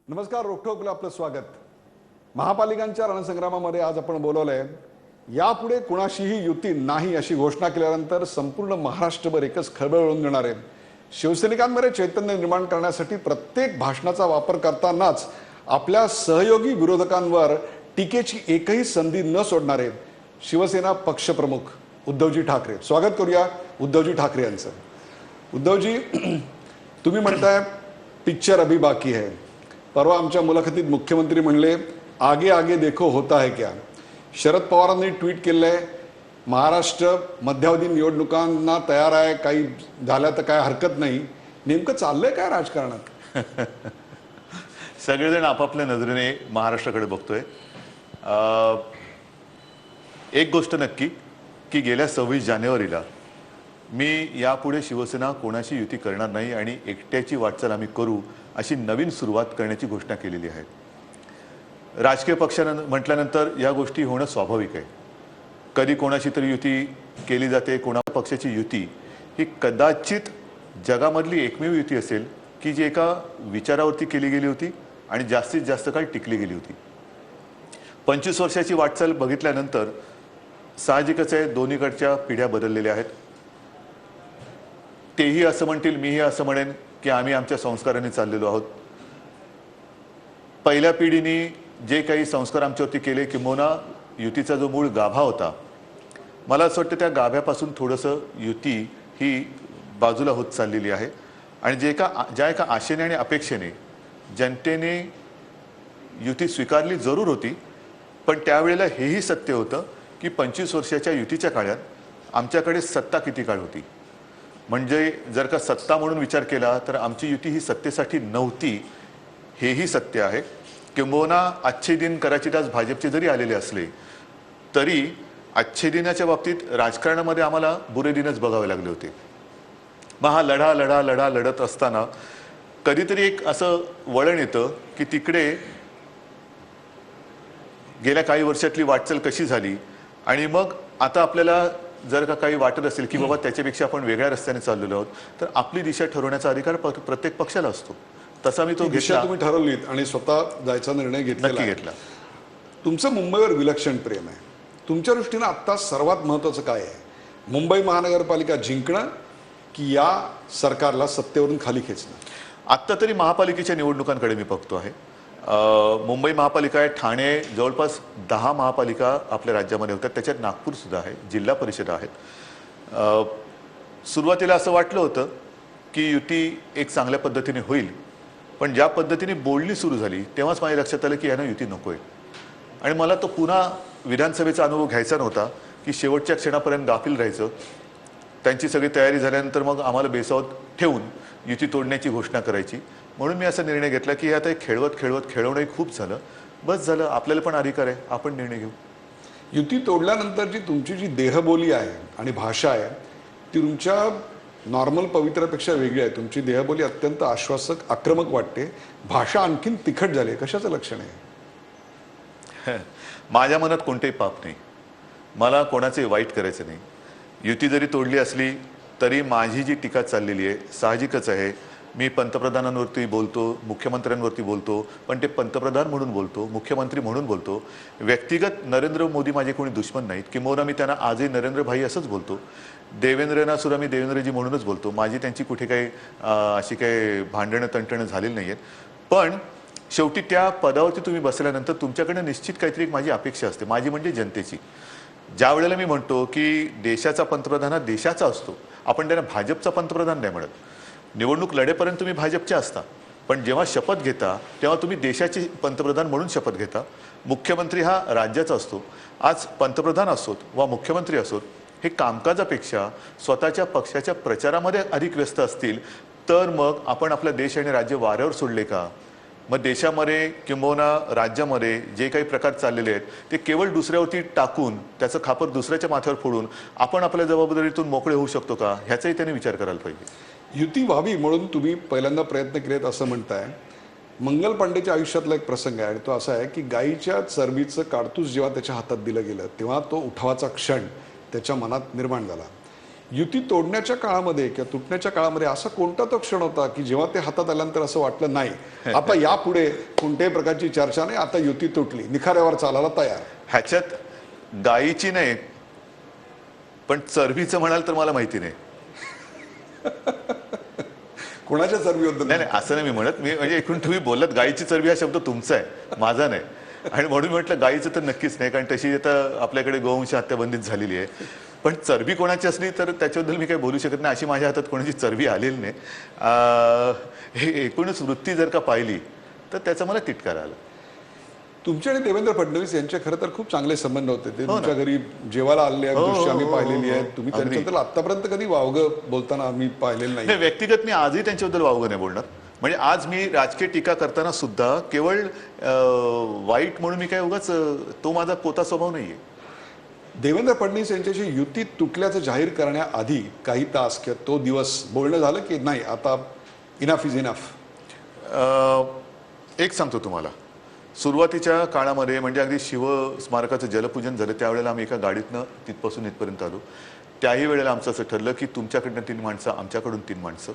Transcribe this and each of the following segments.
नमस्कार, रोखोकला आपलं स्वागत। महापालिकांच्या रणसंग्रामामध्ये आज आपण बोलवलंय यापुढे कुणाशीही युती नाही अशी घोषणा केल्यानंतर संपूर्ण महाराष्ट्रभर एकच खळबळ उडून देणार आहे। शिवसैनिकांमध्ये चैतन्य निर्माण करण्यासाठी प्रत्येक भाषणाचा वापर करतानाच आपल्या सहयोगी विरोधकांवर टीकेची एकही संधी न सोडणारे शिवसेना पक्षप्रमुख उद्धवजी ठाकरे। स्वागत करूया उद्धवजी ठाकरे यांचं। उद्धवजी, तुम्ही म्हणताय पिक्चर अभी बाकी है। परवा आमच्या मुलाखतीत मुख्यमंत्री म्हणले आगे आगे देखो होता है क्या। शरद पवारांनी ट्विट केलंय महाराष्ट्र मध्यावधी निवडणुकांना तयार आहे, काही झालं तर काय हरकत नाही। नेमकं चाललंय काय राजकारणात? सगळेजण आपापल्या नजरेने महाराष्ट्राकडे बघतोय। एक गोष्ट नक्की की गेल्या 26 जानेवारीला मी यापुढे शिवसेना कोणाशी युती करणार नाही आणि एकट्याची वाटचाल आम्ही करू अशी नवीन सुरुवात करण्याची घोषणा केलेली आहे। राजकीय पक्षानं म्हटल्यानंतर या गोष्टी होणं स्वाभाविक आहे। कधी कोणाशी तरी युती केली जाते, कोणा पक्षाची युती ही कदाचित जगामधली एकमेव युती असेल की जी एका विचारावरती केली गेली होती आणि जास्तीत जास्त काळ टिकली गेली होती। 25 वर्षाची वाटचाल बघितल्यानंतर साहजिकच आहे दोन्हीकडच्या पिढ्या बदललेल्या आहेत। तेही असं म्हणतील, मीही असं म्हणेन की आम्ही आमच्या संस्कारांनी चाललेलो आहोत। पहिल्या पिढीने जे काही संस्कार आमच्यावरती केले किंबहुना युतीचा जो मूळ गाभा होता, मला असं वाटतं त्या गाभ्यापासून थोडंसं युती ही बाजूला होत चाललेली आहे आणि ज्या एका आशेने आणि अपेक्षेने जनतेने युती स्वीकारली जरूर होती, पण त्यावेळेला हेही सत्य होतं की 25 वर्षाच्या युतीच्या काळात आमच्याकडे सत्ता किती काळ होती। म्हणजे जर का सत्ता म्हणून विचार केला तर आमची युती ही सत्तेसाठी नव्हती, हेही सत्य आहे। किंबहुना अच्छे दिन करायचे आज भाजपचे जरी आलेले असले तरी अच्छे दिनाच्या बाबतीत राजकारणामध्ये आम्हाला बुरे दिनच बघावे लागले होते। मग हा लढा लढत असताना कधीतरी एक असं वळण येतं की तिकडे गेल्या काही वर्षातली वाटचाल कशी झाली आणि मग आता आपल्याला जर का काही वाटत असेल की बाबा त्याच्यापेक्षा आपण वेगळ्या रस्त्याने चाललेलो आहोत तर आपली दिशा ठरवण्याचा अधिकार प्रत्येक पक्षाला असतो। तसा मी तो दिशा तुम्ही ठरवलीत आणि स्वतः जायचा निर्णय घेतला। तुमचं मुंबईवर विलक्षण प्रेम आहे। तुमच्या दृष्टीने आता सर्वात महत्त्वाचं काय आहे? मुंबई महानगरपालिका जिंकणं की या सरकारला सत्तेवरून खाली खेचणं? आत्ता तरी महापालिकेच्या निवडणुकांकडे मी बघतो आहे। मुंबई महापालिका आहे, ठाणे, जवळपास 10 महापालिका आपल्या राज्यामध्ये होत्या, त्याच्यात नागपूर सुद्धा आहे, जिल्हा परिषद आहेत। सुरुवातीला असं वाटलं होतं की युती एक चांगल्या पद्धतीने होईल, पण ज्या पद्धतीने बोलणी सुरू झाली तेव्हाच माझ्या लक्षात आलं की यांना युती नको आहे। आणि मला तो पुन्हा विधानसभेचा अनुभव घ्यायचा नव्हता की शेवटच्या क्षणापर्यंत गाफील राहायचं। त्यांची सगळी तयारी झाल्यानंतर मग आम्हाला बेसावत ठेवून युती तोडण्याची घोषणा करायची। म्हणून मी असा निर्णय घेतला की आता खेळवणंही खूप झालं, बस झालं, आपल्याला पण अधिकार आहे, आपण निर्णय घेऊ। युती तोडल्यानंतरची तुमची जी देहबोली आहे आणि भाषा आहे ती तुमच्या नॉर्मल पवित्रापेक्षा वेगळी आहे। तुमची देहबोली अत्यंत आश्वासक, आक्रमक वाटते, भाषा आणखीन तिखट झाली, कशाचं लक्षण आहे? माझ्या मनात कोणतेही पाप नाही, मला कोणाचे वाईट करायचं नाही। युती जरी तोडली असली तरी माझी जी टीका चाललेली आहे साहजिकच आहे। मी पंतप्रधानांवरती बोलतो, मुख्यमंत्र्यांवरती बोलतो, पण ते पंतप्रधान म्हणून बोलतो, मुख्यमंत्री म्हणून बोलतो। व्यक्तिगत नरेंद्र मोदी माझे कोणी दुश्मन नाहीत, किंबहुना मी त्यांना आजही नरेंद्र भाई असंच बोलतो। देवेंद्रना सुद्धा मी देवेंद्रजी म्हणूनच बोलतो। माझी त्यांची कुठे काही अशी काही भांडणं तंटणं झालेली नाही आहेत। पण शेवटी त्या पदावरती तुम्ही बसल्यानंतर तुमच्याकडे निश्चित काहीतरी एक माझी अपेक्षा असते, माझी म्हणजे जनतेची। ज्या वेळेला मी म्हणतो की देशाचा पंतप्रधान हा देशाचा असतो, आपण त्यांना भाजपचा पंतप्रधान नाही म्हणत। निवडणूक लढेपर्यंत तुम्ही भाजपचे असता, पण जेव्हा शपथ घेता तेव्हा तुम्ही देशाचे पंतप्रधान म्हणून शपथ घेता। मुख्यमंत्री हा राज्याचा असतो। आज पंतप्रधान असोत वा मुख्यमंत्री असोत हे कामकाजापेक्षा स्वतःच्या पक्षाच्या प्रचारामध्ये अधिक व्यस्त असतील तर मग आपण आपला देश आणि राज्य वाऱ्यावर सोडले का? मग देशामध्ये किंबहुना राज्यामध्ये जे काही प्रकार चाललेले आहेत ते केवळ दुसऱ्यावरती टाकून त्याचं खापर दुसऱ्याच्या माथ्यावर फोडून आपण आपल्या जबाबदारीतून मोकळे होऊ शकतो का, ह्याचाही त्याने विचार करायला पाहिजे। युती व्हावी म्हणून तुम्ही पहिल्यांदा प्रयत्न केलेत असं म्हणताय। मंगल पांडेच्या आयुष्यातला एक प्रसंग आहे आणि तो असा आहे की गायीच्या चरबीचं काडतूस जेव्हा त्याच्या हातात दिलं गेलं तेव्हा तो उठावाचा क्षण त्याच्या मनात निर्माण झाला। युती तोडण्याच्या काळामध्ये किंवा तुटण्याच्या काळामध्ये असा कोणता तो क्षण होता की जेव्हा ते हातात आल्यानंतर असं वाटलं नाही आता यापुढे कोणत्याही प्रकारची चर्चा नाही, आता युती तुटली, निखाऱ्यावर चालायला तयार? ह्याच्यात गायीची नाही पण चरबीचं म्हणाल तर मला माहिती नाही. कोणाच्या चरबीबद्दल? नाही नाही असं नाही मी म्हणत. मी म्हणजे एकूण तुम्ही बोलत गायीची चरबी हा शब्द तुमचा आहे, माझा नाही. आणि म्हणून म्हटलं गायीचं तर नक्कीच नाही, कारण तशी आता आपल्याकडे गोवंश हत्या बंदीत झालेली आहे. पण चरबी कोणाची असली तर त्याच्याबद्दल मी काही बोलू शकत नाही. अशी माझ्या हातात कोणाची चरबी आलेली नाही. हे एकूणच वृत्ती जर का पाहिली तर त्याचा मला तिटकारा आला. तुमचे आणि देवेंद्र फडणवीस यांचे खरं तर खूप चांगले संबंध होते. ते हो ना. तुमच्या घरी जेवायला आलेले हो, दृश्य आम्ही हो, पाहिलेली हो, आहेत. तुम्ही अगदी. त्यांच्याबद्दल आतापर्यंत कधी वावगं बोलताना आम्ही पाहिलेलं नाही. नाही, व्यक्तिगत मी आजही त्यांच्याबद्दल वावगं नाही बोलणार. म्हणजे आज मी राजकीय टीका करताना सुद्धा केवळ वाईट म्हणून मी काय उगाच तो माझा पोता स्वभाव नाहीये. देवेंद्र फडणवीस यांच्याशी युती तुटल्याचं जाहीर करण्याआधी काही तास किंवा तो दिवस बोलणं झालं की नाही आता इनफ इज इनफ? एक सांगतो तुम्हाला, सुरुवातीच्या काळामध्ये म्हणजे अगदी शिवस्मारकाचं जलपूजन झालं त्यावेळेला आम्ही एका गाडीतनं तिथपासून इथपर्यंत आलो. त्याही वेळेला आमचं असं ठरलं की तुमच्याकडनं 3 माणसं, आमच्याकडून 3 माणसं.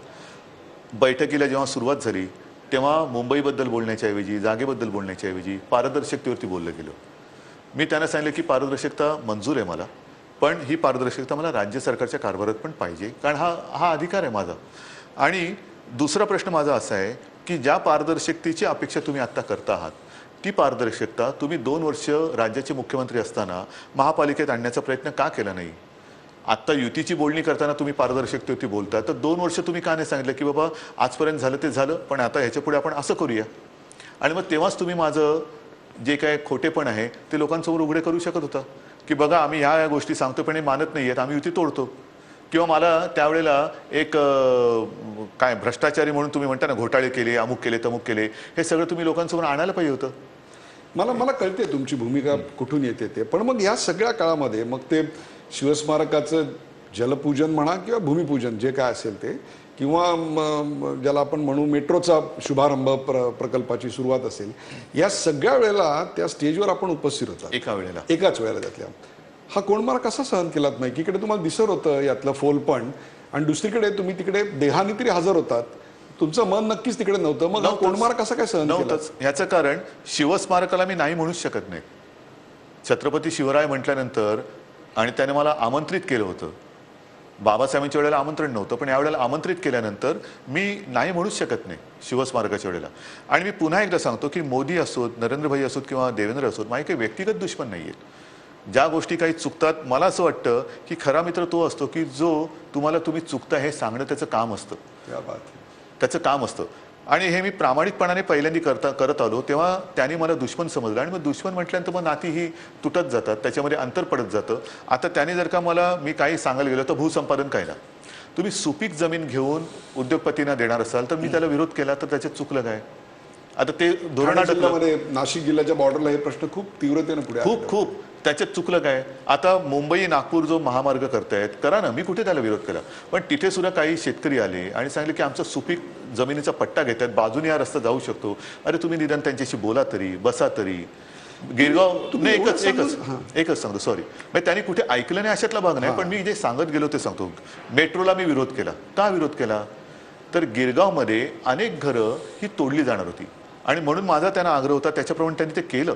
बैठकीला जेव्हा सुरुवात झाली तेव्हा मुंबईबद्दल बोलण्याच्या ऐवजी, जागेबद्दल बोलण्याच्या ऐवजी पारदर्शकतेवरती बोललं गेलं. मी त्यांना सांगितलं की पारदर्शकता मंजूर आहे मला, पण ही पारदर्शकता मला राज्य सरकारच्या कारभारात पण पाहिजे, कारण हा अधिकार आहे माझा. आणि दुसरा प्रश्न माझा असा आहे की ज्या पारदर्शकतेची अपेक्षा तुम्ही आत्ता करता आहात ती पारदर्शकता तुम्ही 2 वर्ष राज्याचे मुख्यमंत्री असताना महापालिकेत आणण्याचा प्रयत्न का केला नाही? आत्ता युतीची बोलणी करताना तुम्ही पारदर्शकतेवरती बोलता, तर 2 वर्ष तुम्ही का नाही सांगितलं की बाबा आजपर्यंत झालं ते झालं, पण आता ह्याच्या पुढे आपण असं करूया? आणि मग तेव्हाच तुम्ही माझं जे काय खोटेपण आहे ते लोकांसमोर उघडे करू शकत होता की बघा आम्ही ह्या गोष्टी सांगतो पण हे मानत नाही आहेत, आम्ही युती तोडतो. किंवा मला त्यावेळेला एक काय भ्रष्टाचारी म्हणून तुम्ही म्हणता ना, घोटाळे केले, अमुक केले, तमुक केले, हे सगळं तुम्ही लोकांसमोर आणायला पाहिजे होतं. मला कळते तुमची भूमिका कुठून येते ते. पण मग या सगळ्या काळामध्ये मग ते शिवस्मारकाचं जलपूजन म्हणा किंवा भूमिपूजन जे काय असेल ते, किंवा ज्याला आपण म्हणू मेट्रोचा शुभारंभ प्रकल्पाची सुरुवात असेल, या सगळ्या वेळेला त्या स्टेजवर आपण उपस्थित होता एकाच वेळेला. त्यातल्या हा कोंडमारा कसा सहन केलात नाही? एकीकडे तुम्हाला दिसत होतं यातलं फोलपण, आणि दुसरीकडे तुम्ही तिकडे देहानी तरी हजर होतात, तुमचं मन नक्कीच तिकडे नव्हतं. मग हा कोंडमारा कसा काय सहन केला? ह्याचं कारण शिवस्मारकाला मी नाही म्हणूच शकत नाही. छत्रपती शिवराय म्हटल्यानंतर आणि त्याने मला आमंत्रित केलं होतं. बाबासाहेबांच्या वेळेला आमंत्रण नव्हतं, पण यावेळेला आमंत्रित केल्यानंतर मी नाही म्हणूच शकत नाही शिवस्मारकाच्या वेळेला. आणि मी पुन्हा एकदा सांगतो की मोदी असोत, नरेंद्रभाई असोत किंवा देवेंद्र असोत, माझे काही व्यक्तिगत दुश्मन नाही आहेत. ज्या गोष्टी काही चुकतात, मला असं वाटतं की खरा मित्र तो असतो की जो तुम्ही चुकता हे सांगणं त्याचं काम असतं, त्याचं काम असतं. आणि हे मी प्रामाणिकपणाने पहिल्यांदा करत आलो तेव्हा त्यांनी मला दुश्मन समजलं, आणि मग दुश्मन म्हटल्यानंतर मग नाती ही तुटत जातात, त्याच्यामध्ये अंतर पडत जातं. आता त्याने जर का मी काही सांगायला गेलो तर भूसंपादन कायदा, तुम्ही सुपीक जमीन घेऊन उद्योगपतींना देणार असाल तर मी त्याला विरोध केला तर त्याच्यात चुकलं काय? आता ते धोरणामध्ये नाशिक जिल्ह्याच्या बॉर्डरला हे प्रश्न खूप तीव्रतेने पुढे खूप त्याच्यात चुकलं काय? आता मुंबई नागपूर जो महामार्ग करतायत, करा ना, मी कुठे त्याला विरोध केला. पण तिथे सुद्धा काही शेतकरी आले आणि सांगितले की आमचा सुपीक जमिनीचा पट्टा घेतात, बाजूने हा रस्ता जाऊ शकतो. अरे तुम्ही निदान त्यांच्याशी बोला तरी, बसा तरी. गिरगाव नाही, एकच सांगतो, सॉरी, म्हणजे त्यांनी कुठे ऐकलं नाही अशातला भाग नाही. पण मी जे सांगत गेलो ते सांगतो. मेट्रोला मी विरोध केला. का विरोध केला? तर गिरगावमध्ये अनेक घरं ही तोडली जाणार होती आणि म्हणून माझा त्यांना आग्रह होता, त्याच्याप्रमाणे त्यांनी ते केलं.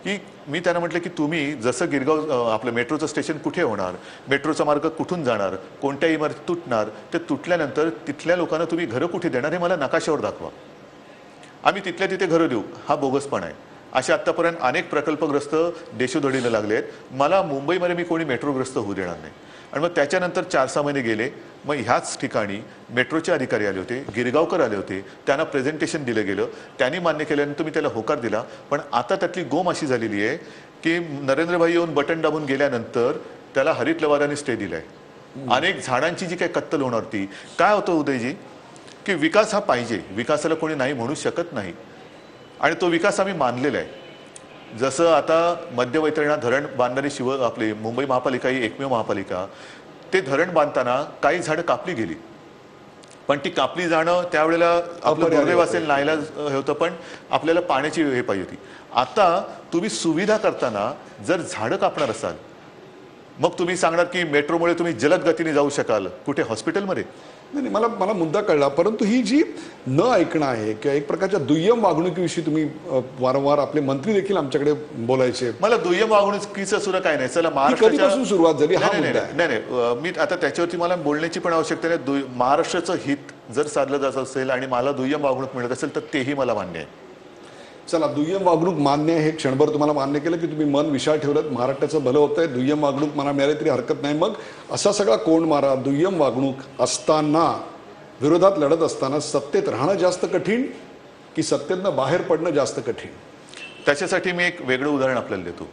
की मी त्यांना म्हटलं की तुम्ही जसं गिरगाव आपलं मेट्रोचं स्टेशन कुठे होणार, मेट्रोचा मार्ग कुठून जाणार, कोणत्या इमारती तुटणार, ते तुटल्यानंतर तिथल्या लोकांना तुम्ही घरं कुठे देणार हे मला नकाशावर दाखवा, आम्ही तिथल्या तिथे घरं देऊ. हा बोगसपणा आहे. असे आत्तापर्यंत अनेक प्रकल्पग्रस्त देशोधडीला लागले आहेत. मला मुंबईमध्ये मी कोणी मेट्रोग्रस्त होऊ देणार नाही. आणि मग त्याच्यानंतर 4-6 महिने गेले. मग ह्याच ठिकाणी मेट्रोचे अधिकारी आले होते, गिरगावकर आले होते, त्यांना प्रेझेंटेशन दिलं गेलं, त्यांनी मान्य केल्यानंतर मी त्याला होकार दिला. पण आता त्यातली गोम अशी झालेली आहे की नरेंद्रभाई येऊन बटन दाबून गेल्यानंतर त्याला हरित लवादाने स्टे दिलाय. अनेक झाडांची जी काही कत्तल होणार ती काय होतं उदयजी, की विकास हा पाहिजे, विकासाला कोणी नाही म्हणू शकत नाही, आणि तो विकास आम्ही मानलेला आहे. जसं आता मध्यवैतरणा धरण बांधणारी आपली मुंबई महापालिका ही एकमेव महापालिका, ते धरण बांधताना काही झाडं कापली गेली, पण ती कापली जाणं त्यावेळेला आपलं दुर्दैव असेल, नाईलाज होतं, पण आपल्याला पाण्याची हे पाहिजे होती. आता तुम्ही सुविधा करताना जर झाडं कापणार असाल मग तुम्ही सांगणार की मेट्रोमुळे तुम्ही जलद गतीने जाऊ शकाल कुठे हॉस्पिटलमध्ये? नाही, मला मला मुद्दा कळला, परंतु ही जी न ऐकणं आहे किंवा एक प्रकारच्या दुय्यम वागणुकीविषयी तुम्ही वारंवार आपले मंत्री देखील आमच्याकडे बोलायचे. मला दुय्यम वागणुकीचं सुद्धा काय नाही. चला, कधीपासून सुरुवात झाली हा नाही, मुद्दा आहे. नाही, नाही, मी आता त्याच्यावरती मला बोलण्याची पण आवश्यकता नाही. महाराष्ट्राचं हित जर साधलं जात असेल आणि मला दुय्यम वागणूक मिळत असेल तर तेही मला मान्य आहे. चला, दुय्यम वागणूक मान्य आहे, हे क्षणभर तुम्हाला मान्य केलं की तुम्ही मन विशाळ ठेवलं, महाराष्ट्राचं भलं होतंय, दुय्यम वागणूक मला मिळाली तरी हरकत नाही. मग असा सगळा कोण मारा दुय्यम वागणूक असताना, विरोधात लढत असताना सत्तेत राहणं जास्त कठीण की सत्तेतनं बाहेर पडणं जास्त कठीण? त्याच्यासाठी मी एक वेगळं उदाहरण आपल्याला देतो.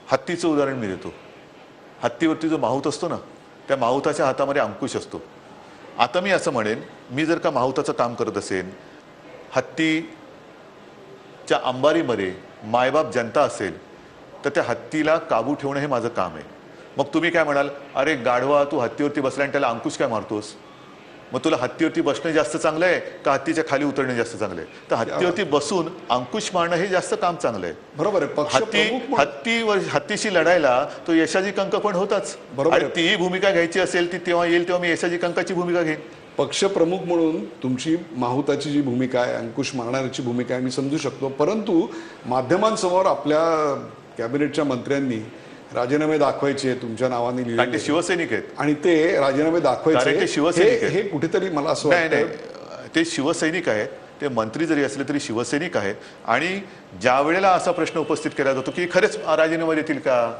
हत्तीचं उदाहरण मी देतो. हत्तीवरती जो माहूत असतो ना, त्या माहुताच्या हातामध्ये अंकुश असतो. आता मी असं म्हणेन, मी जर का माहुताचं काम करत असेल, हत्तीच्या अंबारीमध्ये मायबाप जनता असेल, तर त्या हत्तीला काबू ठेवणं हे माझं काम आहे. मग तुम्ही काय म्हणाल, अरे गाढवा, तू हत्तीवरती बसला आणि त्याला अंकुश काय मारतोस? मग तुला हत्तीवरती बसणं जास्त चांगलं आहे का हत्तीच्या खाली उतरणे जास्त चांगलं आहे? तर हत्तीवरती बसून अंकुश मारणं हे जास्त काम चांगलं आहे. बरोबर आहे. हत्तीशी लढायला तो यशाजी कंक पण होताच. बरोबर. आणि तीही भूमिका घ्यायची असेल ती तेव्हा येईल तेव्हा मी यशाजी कंकाची भूमिका घेईन. पक्षप्रमुख म्हणून तुमची माहुताची जी भूमिका आहे, अंकुश मारणाऱ्याची भूमिका आहे, मी समजू शकतो. परंतु माध्यमांसमोर आपल्या कॅबिनेटच्या मंत्र्यांनी राजीनामे दाखवायचे तुमच्या नावाने कारण ते लिहिले शिवसैनिक आहेत. आणि ते राजीनामे कारण ते दाखवायचे, शिवसैनिक आहेत. हे कुठेतरी मला असं नाही वाटतं. नाही, ते शिवसैनिक आहेत. ते मंत्री जरी असले तरी शिवसैनिक आहेत. आणि ज्या वेळेला असा प्रश्न उपस्थित केला जातो की खरेच राजीनामे देतील का,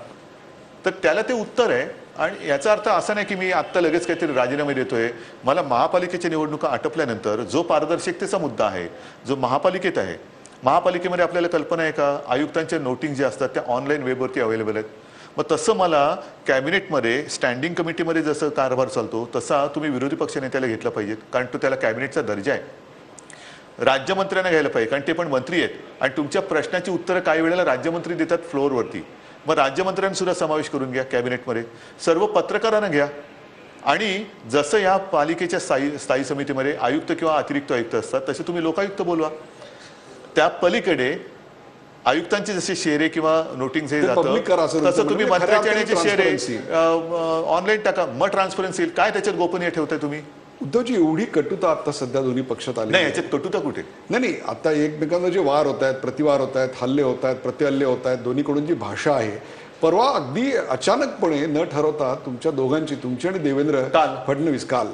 तर त्याला ते उत्तर आहे. आणि याचा अर्थ असा नाही की मी आत्ता लगेच काहीतरी राजीनामे देतोय. मला महापालिकेच्या निवडणुका आटोपल्यानंतर जो पारदर्शकतेचा मुद्दा आहे, जो महापालिकेत आहे, महापालिकेमध्ये आपल्याला कल्पना आहे का, आयुक्तांच्या नोटिंग ज्या असतात त्या ऑनलाईन वेबवरती अवेलेबल आहेत. मग तसं मला कॅबिनेटमध्ये स्टँडिंग कमिटीमध्ये जसं कारभार चालतो तसा तुम्ही विरोधी पक्षनेत्याला घेतला पाहिजे, कारण तो त्याला कॅबिनेटचा दर्जा आहे. राज्यमंत्र्यांना घ्यायला पाहिजे, कारण ते पण मंत्री आहेत. आणि तुमच्या प्रश्नाची उत्तरं काही वेळेला राज्यमंत्री देतात फ्लोअरवरती. मग राज्यमंत्र्यांसुद्धा समावेश करून घ्या कॅबिनेटमध्ये. सर्व पत्रकारांना घ्या. आणि जसं या पालिकेच्या स्थायी समितीमध्ये आयुक्त किंवा अतिरिक्त आयुक्त असतात, तसे तुम्ही लोकायुक्त बोलवा. त्या पलीकडे आयुक्तांचे जसे शेरे किंवा नोटिंग हे जातं, तसं तुम्ही मंत्र्याचे शेरे ऑनलाईन टाका. मग ट्रान्सपरन्सी येईल. काय त्याच्यात गोपनीय ठेवताय तुम्ही? उद्धवजी, एवढी कटुता आता सध्या दोन्ही पक्षात आली नाही. याच्यात कटुता कुठे? नाही, आता एकमेकांना जे वार होत आहेत, प्रतिवार होत आहेत, हल्ले होत आहेत, प्रतिहल्ले होत आहेत, दोन्हीकडून जी भाषा आहे, परवा अगदी अचानकपणे न ठरवता तुमच्या दोघांची, तुमची आणि देवेंद्र फडणवीस, काल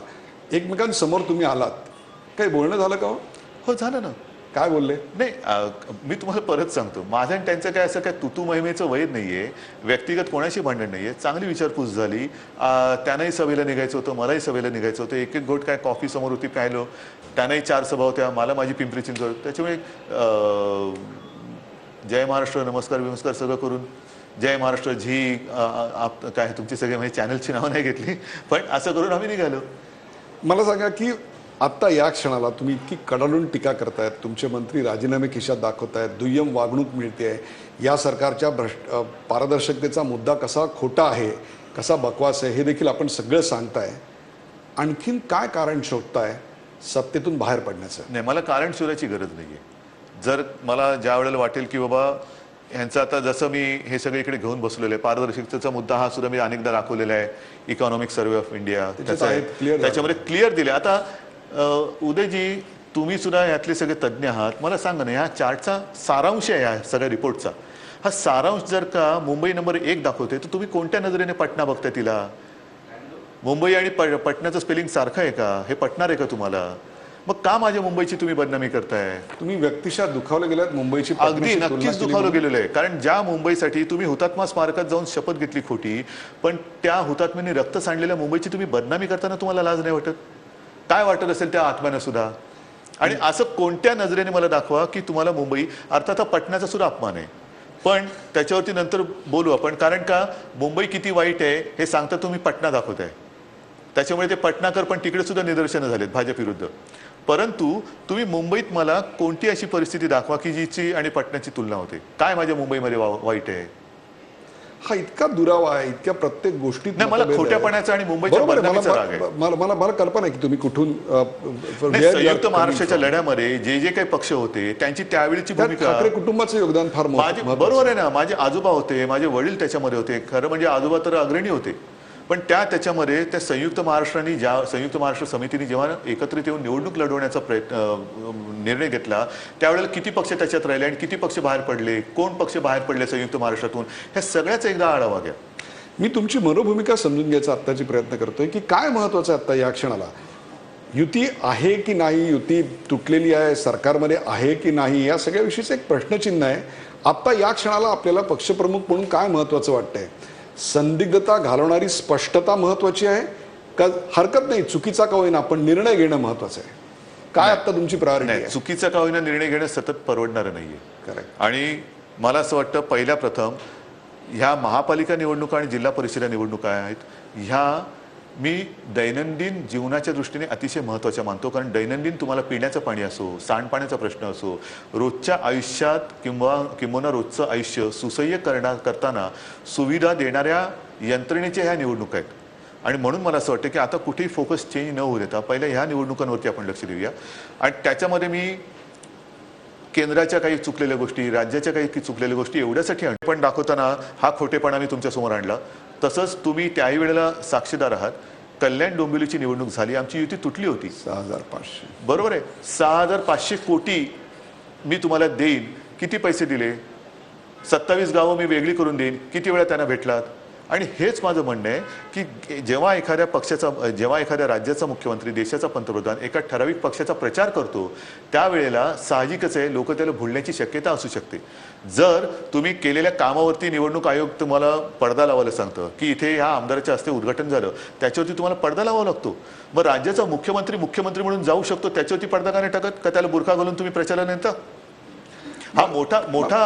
एकमेकांसमोर तुम्ही आलात. काही बोलणं झालं का? हो, झालं ना. काय बोलले? नाही, मी तुम्हाला परत सांगतो, माझं आणि त्यांचं काय असं काय तुतू महिमेचं वैर नाहीये. व्यक्तिगत कोणाशी भांडण नाहीये. चांगली विचारपूस झाली. त्यांनाही सभेला निघायचं होतं, मलाही सभेला निघायचं होतं. एक एक घोट काय कॉफी समोर होती प्यायलो. त्यांनाही 4 सभा होत्या, मला माझी पिंपरी चिंचवड. त्याच्यामुळे जय महाराष्ट्र, नमस्कार विमस्कार सगळं करून जय महाराष्ट्र झी काय तुमची सगळे म्हणजे चॅनलची नावं नाही घेतली, पण असं करून आम्ही निघालो. मला सांगा की आत्ता या क्षणाला तुम्ही इतकी कडाडून टीका करतायत, तुमचे मंत्री राजीनामे खिशात दाखवतायत, दुय्यम वागणूक मिळते, या सरकारच्या पारदर्शकतेचा मुद्दा कसा खोटा आहे, कसा बकवास आहे, हे देखील आपण सगळं सांगताय. आणखीन काय कारण शोधताय सत्तेतून बाहेर पडण्याचं? नाही, मला कारण शोधायची गरज नाहीये. जर मला ज्या वेळेला वाटेल की बाबा ह्यांचं आता जसं मी हे सगळे इकडे घेऊन बसलेलं आहे, पारदर्शकतेचा मुद्दा हा सुद्धा मी अनेकदा दाखवलेला आहे. इकॉनॉमिक सर्व्हे ऑफ इंडिया त्याच्यामध्ये क्लिअर दिले. आता उदयजी, तुम्ही सुद्धा यातले सगळे तज्ज्ञ आहात. मला सांगा ना, ह्या चार्टचा सारांश आहे या सगळ्या रिपोर्टचा. हा सारांश जर का मुंबई नंबर 1 दाखवते, तर तुम्ही कोणत्या नजरेने पटना बघताय तिला? मुंबई आणि पटण्याचं स्पेलिंग सारखं आहे का? हे पटणार आहे का तुम्हाला? मग का माझ्या मुंबईची तुम्ही बदनामी करताय? तुम्ही व्यक्तिशः दुखावले गेलात मुंबईची. अगदी नक्कीच दुखावलं गेलेलं आहे. कारण ज्या मुंबईसाठी तुम्ही हुतात्मा स्मारकात जाऊन शपथ घेतली खोटी, पण त्या हुतात्म्यांनी रक्त सांडलेल्या मुंबईची तुम्ही बदनामी करताना तुम्हाला लाज नाही वाटत? काय वाटत असेल त्या आत्म्यानं सुद्धा? आणि असं कोणत्या नजरेने मला दाखवा की तुम्हाला मुंबई, अर्थात पटण्याचा सुद्धा अपमान आहे, पण त्याच्यावरती नंतर बोलू आपण. कारण का मुंबई किती वाईट आहे हे सांगता तुम्ही पटना दाखवताय. त्याच्यामुळे ते पटनाकर पण तिकडे सुद्धा निदर्शनं झालेत भाजप विरुद्ध. परंतु तुम्ही मुंबईत मला कोणती अशी परिस्थिती दाखवा की जिची आणि पटण्याची तुलना होते. काय माझ्या मुंबईमध्ये वाईट आहे? हा इतका दुरावा आहे, इतक्या प्रत्येक गोष्टीत नाही, मला मतभेद आहे. खोट्यापणाचा आणि मुंबईच्या बरोबर आहे. बदनामीचा राग आहे. मला कल्पना आहे की तुम्ही कुठून नाही, संयुक्त महाराष्ट्राच्या लढ्यामध्ये जे काही पक्ष होते त्यांची त्यावेळीची भूमिका, ठाकरे कुटुंबाचं योगदान फार माझे बरोबर आहे ना, माझे आजोबा होते, माझे वडील त्याच्यामध्ये होते, खरं म्हणजे आजोबा तर अग्रणी होते, पण त्याच्यामध्ये त्या संयुक्त महाराष्ट्र समितीने जेव्हा एकत्रित येऊन निवडणूक लढवण्याचा निर्णय घेतला त्यावेळेला किती पक्ष त्याच्यात राहिले आणि किती पक्ष बाहेर पडले, कोण पक्ष बाहेर पडले संयुक्त महाराष्ट्रातून, ह्या सगळ्याचा एकदा आढावा घ्या. मी तुमची मनोभूमिका समजून घ्यायचा आत्ताची प्रयत्न करतोय की काय महत्वाचं आहे आता या क्षणाला. युती आहे की नाही, युती तुटलेली आहे, सरकारमध्ये आहे की नाही, या सगळ्याविषयीचं एक प्रश्नचिन्ह आहे. आत्ता या क्षणाला आपल्याला पक्षप्रमुख म्हणून काय महत्वाचं वाटतंय? संदिग्धता घालवणारी स्पष्टता महत्वाची आहे का, हरकत नाही चुकीचा का होईना पण निर्णय घेणं महत्वाचं आहे? काय आता तुमची प्रायोरिटी आहे? चुकीचा का होईना निर्णय घेणं सतत परवडणारं नाहीये. करेक्ट. आणि मला असं वाटतं पहिल्या प्रथम ह्या महापालिका निवडणुका आणि जिल्हा परिषद निवडणुका आहेत, ह्या मी दैनंदिन जीवनाच्या दृष्टीने अतिशय महत्त्वाच्या मानतो. कारण दैनंदिन तुम्हाला पिण्याचं पाणी असो, सांडपाण्याचा प्रश्न असो, रोजच्या आयुष्यात किंवा रोजचं आयुष्य सुसह्य करताना सुविधा देणाऱ्या यंत्रणेच्या ह्या निवडणुका आहेत. आणि म्हणून मला असं वाटतं की आता कुठेही फोकस चेंज न होऊ देता पहिल्या ह्या निवडणुकांवरती आपण लक्ष देऊया. आणि त्याच्यामध्ये मी केंद्राच्या काही चुकलेल्या गोष्टी, राज्याच्या काही चुकलेल्या गोष्टी एवढ्यासाठी पण दाखवताना हा खोटेपणा मी तुमच्यासमोर आणला. तसंच तुम्ही त्याही वेळेला साक्षीदार आहात, कल्याण डोंबिवलीची निवडणूक झाली, आमची युती तुटली होती. 6,500 बरोबर आहे. 6,500 कोटी मी तुम्हाला देईन, किती पैसे दिले? 27 गावं मी वेगळी करून देईन, किती वेळा त्यांना भेटलात? आणि हेच माझं म्हणणं आहे की जेव्हा एखाद्या राज्याचा मुख्यमंत्री, देशाचा पंतप्रधान एका ठराविक पक्षाचा प्रचार करतो त्यावेळेला साहजिकच आहे लोक त्याला भुलण्याची शक्यता असू शकते. जर तुम्ही केलेल्या कामावरती निवडणूक आयोग तुम्हाला पडदा लावायला सांगतं की इथे ह्या आमदाराच्या हस्ते उद्घाटन झालं, त्याच्यावरती तुम्हाला पडदा लावावा लागतो. मग राज्याचा मुख्यमंत्री म्हणून जाऊ शकतो, त्याच्यावरती पडदा का नाही टाकत? का त्याला बुरखा घालून तुम्ही प्रचाराला नेता? हा मोठा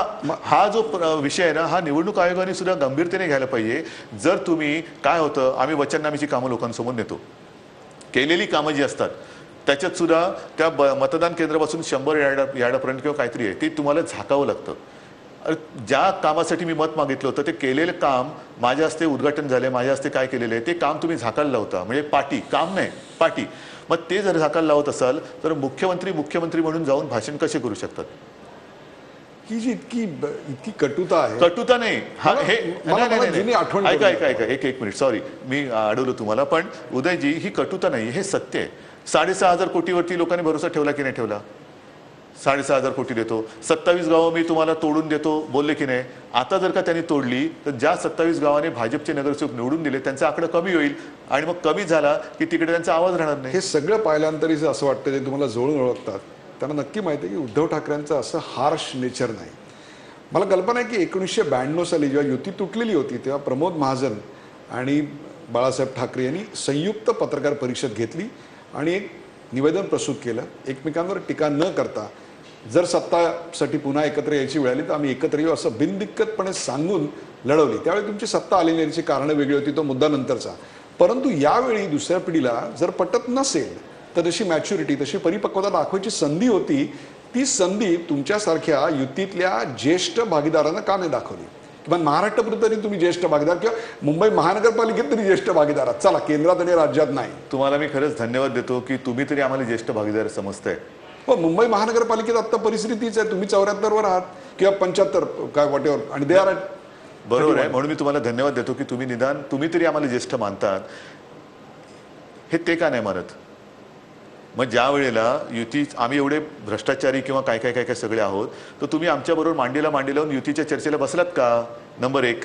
हा जो विषय आहे ना, हा निवडणूक आयोगाने सुद्धा गंभीरतेने घ्यायला पाहिजे. जर तुम्ही काय होतं, आम्ही वचननाम्याची कामं लोकांसमोर नेतो, केलेली कामं जी असतात त्याच्यात सुद्धा त्या मतदान केंद्रापासून 100 यार्डापर्यंत किंवा काहीतरी आहे ते तुम्हाला झाकावं लागतं. ज्या कामासाठी मी मत मागितलं होतं ते केलेलं काम माझ्या हस्ते उद्घाटन झाले, माझ्या हस्ते काय केलेलं आहे ते काम तुम्ही झाकायला लावता, म्हणजे पाटी काम नाही पाटी. मग ते जर झाकायला लावत असाल तर मुख्यमंत्री म्हणून जाऊन भाषण कसे करू शकतात? ही जी इतकी कटुता आहे. कटुता नाही, हा हे आठवण ऐका एक मिनिट, सॉरी मी अडवलं तुम्हाला, पण उदयजी ही कटुता नाही, हे सत्य आहे. 6,500 कोटीवरती लोकांनी भरोसा ठेवला की नाही ठेवला? 6,500 कोटी देतो, 27 गावं मी तुम्हाला तोडून देतो बोलले की नाही? आता जर का त्यांनी तोडली तर ज्या 27 गावाने भाजपचे नगरसेवक निवडून दिले त्यांचा आकडा कमी होईल आणि मग कमी झाला की तिकडे त्यांचा आवाज राहणार नाही. हे सगळं पाहिल्यानंतर असं वाटतं जे तुम्हाला जवळून ओळखतात त्यांना नक्की माहिती आहे की उद्धव ठाकरेंचं असं हार्श नेचर नाही. मला कल्पना आहे की 1992 साली जेव्हा युती तुटलेली होती तेव्हा प्रमोद महाजन आणि बाळासाहेब ठाकरे यांनी संयुक्त पत्रकार परिषद घेतली आणि एक निवेदन प्रस्तुत केलं, एकमेकांवर टीका न करता जर सत्तासाठी पुन्हा एकत्र यायची वेळ आली तर आम्ही एकत्र येऊ असं बिनदिक्कतपणे सांगून लढवली. त्यावेळी तुमची सत्ता आली नाही याची कारणं वेगळी होती, तो मुद्दा नंतरचा. परंतु यावेळी दुसऱ्या पिढीला जर पटत नसेल तर तशी मॅच्युरिटी, तशी परिपक्वता दाखवायची संधी होती. ती संधी तुमच्यासारख्या युतीतल्या ज्येष्ठ भागीदारांना का नाही दाखवली? किंवा महाराष्ट्रापुरतं तरी तुम्ही ज्येष्ठ भागीदार किंवा मुंबई महानगरपालिकेत तरी ज्येष्ठ भागीदार, चला केंद्रात आणि राज्यात नाही. तुम्हाला मी खरंच धन्यवाद देतो की तुम्ही तरी आम्हाला ज्येष्ठ भागीदार समजताय. हो, मुंबई महानगरपालिकेत आता परिस्थिती तीच आहे. तुम्ही 74 वर आहात किंवा 75 काय वॉटेवर, आणि दे आर बरोबर आहे. म्हणून मी तुम्हाला धन्यवाद देतो की तुम्ही तरी आम्हाला ज्येष्ठ मानतात. हे ते का नाही मानत? मग ज्या वेळेला युती आम्ही एवढे भ्रष्टाचारी किंवा काय सगळे आहोत तर तुम्ही आमच्याबरोबर मांडीला लावून युतीच्या चर्चेला बसलात का? नंबर 1.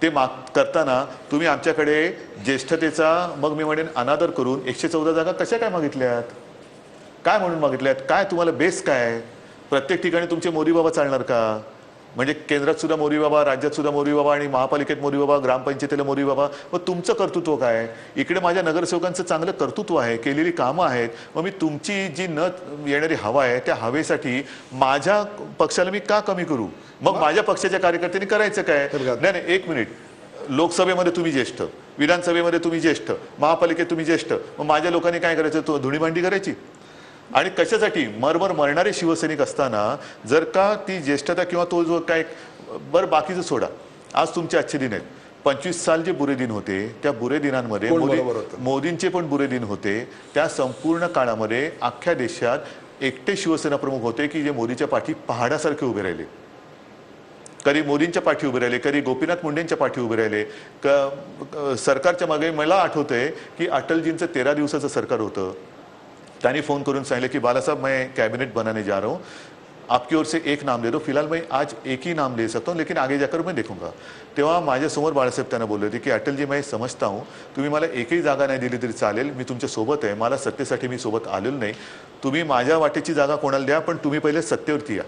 ते करताना तुम्ही आमच्याकडे ज्येष्ठतेचा मग मी म्हणेन अनादर करून 114 जागा कशा काय मागितल्यात? काय म्हणून मागितल्यात? काय तुम्हाला बेस काय? प्रत्येक ठिकाणी तुमचे मोदी बाबा चालणार का? म्हणजे केंद्रात सुद्धा मोदी बाबा, राज्यात सुद्धा मोदी बाबा आणि महापालिकेत मोदी बाबा, ग्रामपंचायतीला मोदी बाबा. मग तुमचं कर्तृत्व काय? इकडे माझ्या नगरसेवकांचं चांगलं कर्तृत्व आहे, केलेली कामं आहेत. मग मी तुमची जी न येणारी हवा आहे त्या हवेसाठी माझ्या पक्षाला मी का कमी करू? मग माझ्या पक्षाच्या कार्यकर्त्यांनी करायचं काय? नाही, 1 मिनिट. लोकसभेमध्ये तुम्ही ज्येष्ठ, विधानसभेमध्ये तुम्ही ज्येष्ठ, महापालिकेत तुम्ही ज्येष्ठ, मग माझ्या लोकांनी काय करायचं? तो धुळीभांडी करायची? आणि कशासाठी? मरणारे शिवसैनिक असताना जर का ती ज्येष्ठता किंवा तो जो काय, बरं बाकीचं सोडा, आज तुमचे अच्छे दिन आहेत. 25 साल जे बुरे दिन होते त्या बुरे दिनांमध्ये कोण बरोबर होतं? मोदींचे पण बुरे दिन होते. त्या संपूर्ण काळामध्ये अख्ख्या देशात एकटे शिवसेना प्रमुख होते की जे मोदीच्या पाठी पहाडासारखे उभे राहिले. कधी मोदींच्या पाठी उभे राहिले, कधी गोपीनाथ मुंडेंच्या पाठी उभे राहिले. सरकारच्या मागे मला आठवतंय की अटलजींचं 13 दिवसाचं सरकार होतं. त्यांनी फोन करून सांगितलं की बालासाहेब मैं कैबिनेट बनाने जा रहा हूँ, आपकी ओर से एक नाम दे दो. फिलहाल मैं आज एक ही नाम ले सकता हूँ, लेकिन आगे जाकर मैं देखूंगा. तेव्हा माझ्यासमोर बाळासाहेब त्यांना बोलले होते की अटलजी मैं समजता हूँ, तुम्ही मला एकही जागा नाही दिली तरी चालेल, मी तुमच्या सोबत आहे. मला सत्तेसाठी मी सोबत आलेलो नाही. तुम्ही माझ्या वाटेची जागा कोणाला द्या, पण तुम्ही पहिले सत्तेवरती या.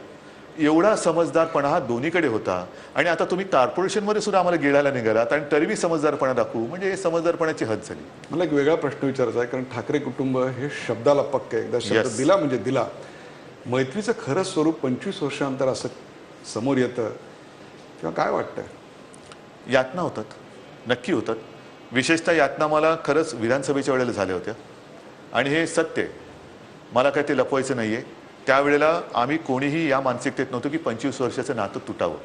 एवढा समजदारपणा हा दोन्हीकडे होता. आणि आता तुम्ही कॉर्पोरेशनमध्ये सुद्धा आम्हाला गिळायला निघालात आणि तरी मी समजदारपणा दाखवू, म्हणजे हे समजदारपणाची हद झाली. मला एक वेगळा प्रश्न विचारायचा आहे, कारण ठाकरे कुटुंब हे शब्दाला पक्क आहे. एकदा शब्द Yes. दिला म्हणजे दिला. मैत्रीचं खरं स्वरूप 25 वर्षानंतर असं समोर येतं किंवा काय वाटतं? यातना होतात, नक्की होतात. विशेषतः यातना मला खरंच विधानसभेच्या वेळेला झाल्या होत्या आणि हे सत्य आहे. मला काय ते लपवायचं नाहीये. त्यावेळेला आम्ही कोणीही या मानसिकतेत नव्हतो की 25 वर्षाचं नातं तुटावं.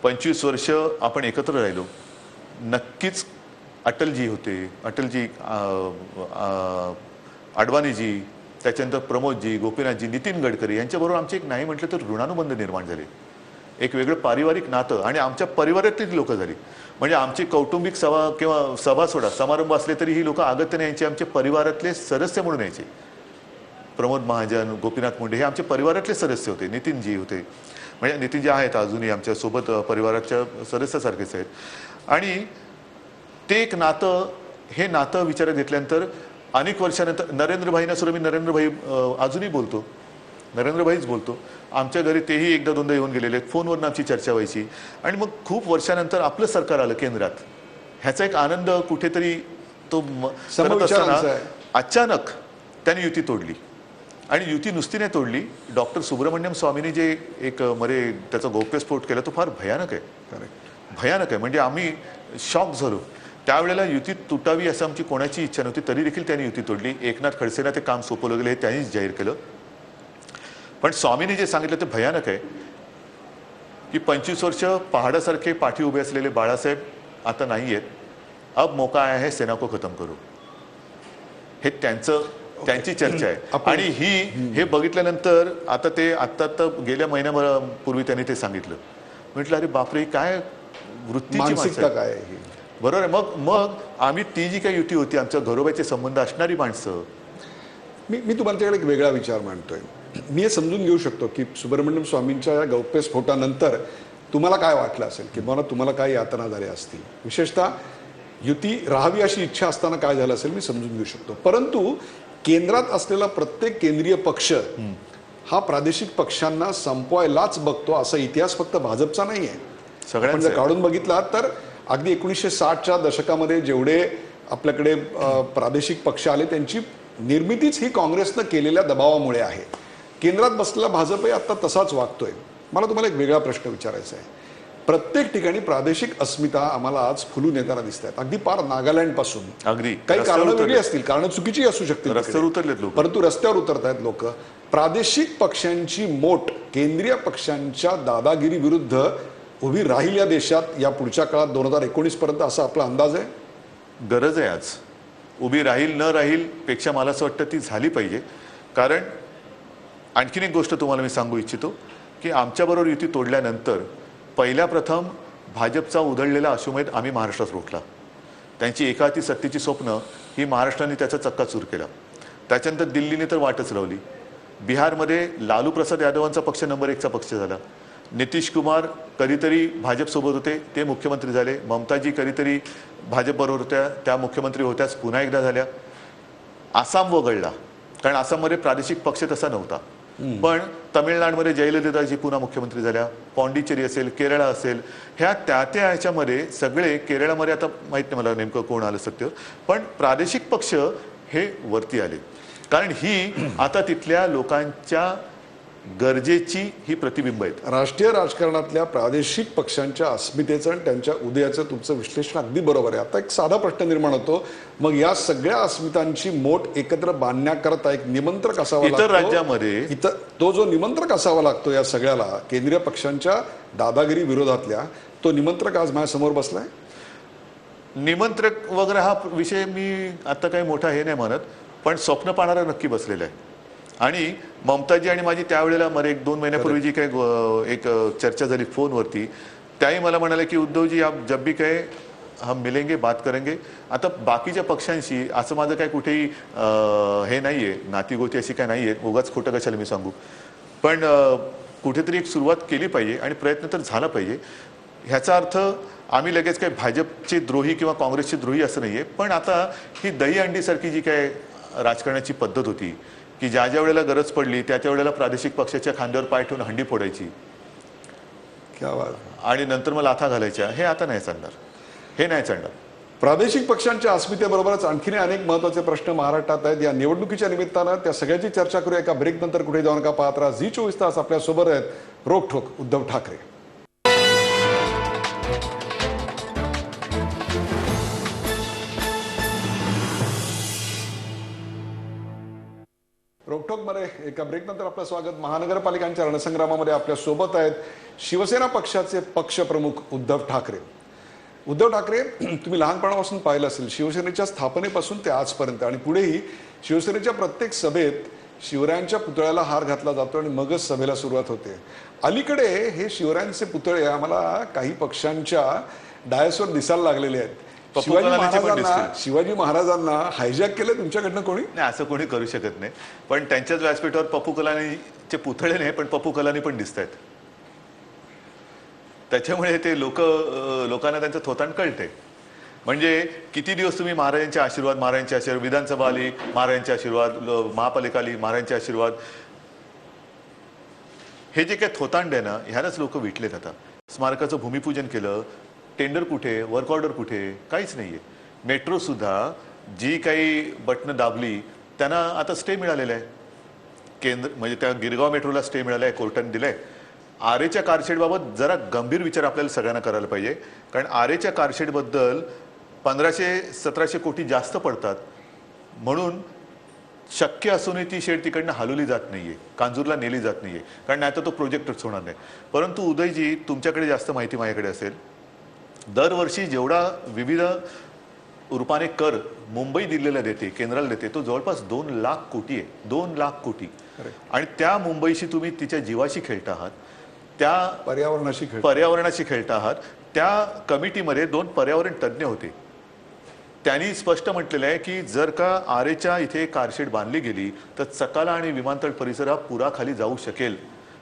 25 वर्ष आपण एकत्र राहिलो. नक्कीच अटलजी होते, अटलजी, अडवाणीजी, त्याच्यानंतर प्रमोदजी, गोपीनाथजी, नितीन गडकरी यांच्याबरोबर आमचे एक नाही म्हटलं तर ऋणानुबंध निर्माण झाले. एक वेगळं पारिवारिक नातं आणि आमच्या परिवारातलीच लोक झाली. म्हणजे आमची कौटुंबिक सभा किंवा सभा सोडा समारंभ असले तरी ही लोक अगत्याने यायचे, आमचे परिवारातले सदस्य म्हणून यायचे. प्रमोद महाजन, गोपीनाथ मुंडे हे आमच्या परिवारातले सदस्य होते. नितीनजी होते, म्हणजे नितीनजी आहेत अजूनही आमच्या सोबत, परिवाराच्या सदस्यासारखेच आहेत. आणि ते एक नातं, हे नातं विचारात घेतल्यानंतर अनेक वर्षानंतर नरेंद्रभाईंना सुद्धा मी नरेंद्रभाई अजूनही बोलतो, नरेंद्रभाईच बोलतो. आमच्या घरी तेही एकदा दोनदा येऊन गेलेले आहेत. फोनवरून आमची चर्चा व्हायची. आणि मग खूप वर्षानंतर आपलं सरकार आलं केंद्रात. ह्याचा एक आनंद कुठेतरी तो करत समविचारांचा असताना आहे. अचानक त्यांनी युती तोडली. आणि युती नुसती नाही तोडली, डॉक्टर सुब्रमण्यम स्वामींनी जे एक त्याचा गौप्यस्फोट केला तो फार भयानक आहे. करेक्ट. भयानक आहे. म्हणजे आम्ही शॉक झालो. त्यावेळेला युती तुटावी असं आमची कोणाची इच्छा नव्हती, तरी देखील त्यांनी युती तोडली. एकनाथ खडसेंना ते काम सोपवलं गेलं हे त्यांनीच जाहीर केलं. पण स्वामींनी जे सांगितलं ते भयानक आहे की 25 वर्ष पहाडासारखे पाठी उभे असलेले बाळासाहेब आता नाही आहेत. अब मौका आया है सेना को खत्म करो, हे त्यांची चर्चा आहे. आणि हे बघितल्यानंतर आता ते आता गेल्या महिन्यापूर्वी त्यांनी ते सांगितलं. म्हटलं अरे बापरे, काय वृत्तीची माणसं मानसिकता आहेत. काय आहे ही? बरोबर आहे. मग आम्ही ती जी काही युती होती, आमच्या घरोबाचे संबंध असणारी माणसं. मी तुम्हाला एक वेगळा विचार मांडतोय. मी हे समजून घेऊ शकतो की सुब्रमण्यम स्वामींच्या या गौप्यस्फोटानंतर तुम्हाला काय वाटलं असेल की मला तुम्हाला काय यातना झाल्या असतील, विशेषतः युती राहावी अशी इच्छा असताना काय झालं असेल मी समजून घेऊ शकतो. परंतु केंद्रात असलेला प्रत्येक केंद्रीय पक्ष हा प्रादेशिक पक्षांना संपवायलाच बघतो. असा इतिहास फक्त भाजपचा नाही आहे. आपण जर काढून बघितला तर अगदी 1960च्या दशकामध्ये जेवढे आपल्याकडे प्रादेशिक पक्ष आले त्यांची निर्मितीच ही काँग्रेसनं केलेल्या दबावामुळे आहे. केंद्रात बसलेला भाजपही आता तसाच वागतोय. मला तुम्हाला एक वेगळा प्रश्न विचारायचा आहे. प्रत्येक ठिकाणी प्रादेशिक अस्मिता आम्हाला आज फुलून येताना दिसत आहेत. अगदी पार नागालँड पासून. अगदी काही कारणं वेगळी असतील, कारणं चुकीची असू शकतील, रस्त्यावर उतरलेत लोक, परंतु रस्त्यावर उतरत आहेत लोक. प्रादेशिक पक्षांची मोठ केंद्रीय पक्षांच्या दादागिरी विरुद्ध उभी राहील या देशात या पुढच्या काळात 2019 पर्यंत, असा आपला अंदाज आहे? गरज आहे. आज उभी राहील न राहील पेक्षा मला असं वाटतं ती झाली पाहिजे. कारण आणखीन एक गोष्ट तुम्हाला मी सांगू इच्छितो की आमच्याबरोबर युती तोडल्यानंतर पहिल्या प्रथम भाजपचा उधळलेला अश्वमेध आम्ही महाराष्ट्रात रोखला. त्यांची एकाहाती सत्तेची स्वप्न ही महाराष्ट्राने त्याचा चक्काचूर केला. त्याच्यानंतर दिल्लीने तर वाटच लावली. बिहारमध्ये लालू प्रसाद यादवांचा पक्ष नंबर 1चा पक्ष झाला. नितीश कुमार कधीतरी भाजपसोबत होते, ते मुख्यमंत्री झाले. ममताजी कधीतरी भाजपबरोबर होत्या, त्या मुख्यमंत्री होत्याच, पुन्हा एकदा झाल्या. आसाम वगळला, कारण आसाममध्ये प्रादेशिक पक्ष तसा नव्हता. पण तमिळनाडूमध्ये जयललिताजी पुन्हा मुख्यमंत्री झाल्या. पॉंडिचेरी असेल, केरळ असेल, ह्या त्या ह्याच्यामध्ये सगळे, केरळमध्ये आता माहीत नाही मला नेमकं कोण आलं सत्य, पण प्रादेशिक पक्ष हे वरती आले. कारण ही आता तिथल्या लोकांच्या गरजेची ही प्रतिबिंब आहेत. राष्ट्रीय राजकारणातल्या प्रादेशिक पक्षांच्या अस्मितेचं आणि त्यांच्या उदयाचं तुमचं विश्लेषण अगदी बरोबर आहे. आता एक साधा प्रश्न निर्माण होतो, मग या सगळ्या अस्मितांची मोठ एकत्र बांधण्याकरता एक निमंत्रक असावा लागतो. इतर राज्यामध्ये तो जो निमंत्रक असावा लागतो या सगळ्याला केंद्रीय पक्षांच्या दादागिरी विरोधातल्या, तो निमंत्रक आज माझ्यासमोर बसलाय. निमंत्रक वगैरे हा विषय मी आता काही मोठा हे नाही म्हणत, पण स्वप्न पाहणारा नक्की बसलेला आहे. आणि ममताजी आणि माझी त्यावेळेला मला 1-2 महिन्यापूर्वी जी काही एक चर्चा झाली फोनवरती, त्याही मला म्हणाले की उद्धवजी आप जब भी कहे हम मिलेंगे बात करेंगे. आता बाकीच्या पक्षांशी असं माझं काय कुठेही हे नाहीये, नातीगोती अशी काय नाहीये, उगाच खोटं कशाला मी सांगू. पण कुठेतरी एक सुरुवात केली पाहिजे आणि प्रयत्न तर झाला पाहिजे. ह्याचा अर्थ आम्ही लगेच काही भाजपचे द्रोही किंवा काँग्रेसचे द्रोही असं नाहीये. पण आता ही दहीहंडीसारखी जी काय राजकारणाची पद्धत होती की ज्या ज्या वेळेला गरज पडली त्या त्या वेळेला प्रादेशिक पक्षाच्या खांद्यावर पाय ठेवून हंडी फोडायची क्या बात. आणि नंतर मग लाथा घालायच्या, हे आता नाही चालणार, हे नाही चालणार. प्रादेशिक पक्षांच्या अस्मितेबरोबरच आणखीन अनेक महत्त्वाचे प्रश्न महाराष्ट्रात आहेत. या निवडणुकीच्या निमित्तानं त्या सगळ्याची चर्चा करूया. एका ब्रेक नंतर कुठे जाऊ नका, पाहत राहा झी 24 तास. आपल्या सोबत आहेत रोखठोक उद्धव ठाकरे. रोखठोकमध्ये एका ब्रेक नंतर आपलं स्वागत. महानगरपालिकांच्या रणसंग्रामामध्ये आपल्या सोबत आहेत शिवसेना पक्षाचे पक्षप्रमुख उद्धव ठाकरे. उद्धव ठाकरे, तुम्ही लहानपणापासून पाहिलं असेल, शिवसेनेच्या स्थापनेपासून ते आजपर्यंत आणि पुढेही शिवसेनेच्या प्रत्येक सभेत शिवरायांच्या पुतळ्याला हार घातला जातो आणि मगच सभेला सुरुवात होते. अलीकडे हे शिवरायांचे पुतळे आम्हाला काही पक्षांच्या डायसवर दिसायला लागलेले आहेत. शिवाजी महाराजांना हायजॅक केलं तुमच्याकडनं कोणी? नाही, असं कोणी करू शकत नाही. पण त्यांच्याच व्यासपीठावर पप्पू कलानीचे पुतळे नाही, पण पप्पू कलानी पण दिसत आहेत. त्याच्यामुळे ते लोकांना त्यांचं थोतांड कळते. म्हणजे किती दिवस तुम्ही महाराजांचे आशीर्वाद, विधानसभा आली महाराजांचे आशीर्वाद, महापालिका आली महाराजांचे आशीर्वाद, हे जे काही थोतांड आहे ना, ह्यालाच लोक विटलेत. आता स्मारकाचं भूमिपूजन केलं, टेंडर कुठे, वर्क ऑर्डर कुठे, काहीच नाहीये. मेट्रो सुद्धा जी काही बटणं दाबली त्यांना आता स्टे मिळालेला आहे. केंद्र म्हणजे त्या गिरगाव मेट्रोला स्टे मिळाला आहे, कोर्टाने दिलाय. आरेच्या कारशेडबाबत जरा गंभीर विचार आपल्याला सगळ्यांना करायला पाहिजे. कारण आरेच्या कारशेडबद्दल 1500-1700 कोटी जास्त पडतात, म्हणून शक्य असूनही ती शेड तिकडनं हलवली जात नाहीये, कांजूरला नेली जात नाहीये, कारण नाही तर तो प्रोजेक्टच होणार नाही. परंतु उदयजी, तुमच्याकडे जास्त माहिती माझ्याकडे असेल, दरवर्षी जेवढा विविध रूपाने कर मुंबई दिल्लीला देते, केंद्राला देते, तो जवळपास 2 लाख कोटी आहे. 2 लाख कोटी. आणि त्या मुंबईशी तुम्ही तिच्या जीवाशी खेळता आहात, त्या पर्यावरणाशी खेळता आहात. त्या कमिटीमध्ये 2 पर्यावरण तज्ज्ञ होते. त्यांनी स्पष्ट म्हटलेलं आहे की जर का आरेच्या इथे कारशेड बांधली गेली तर चकाला आणि विमानतळ परिसर हा पुराखाली जाऊ शकेल.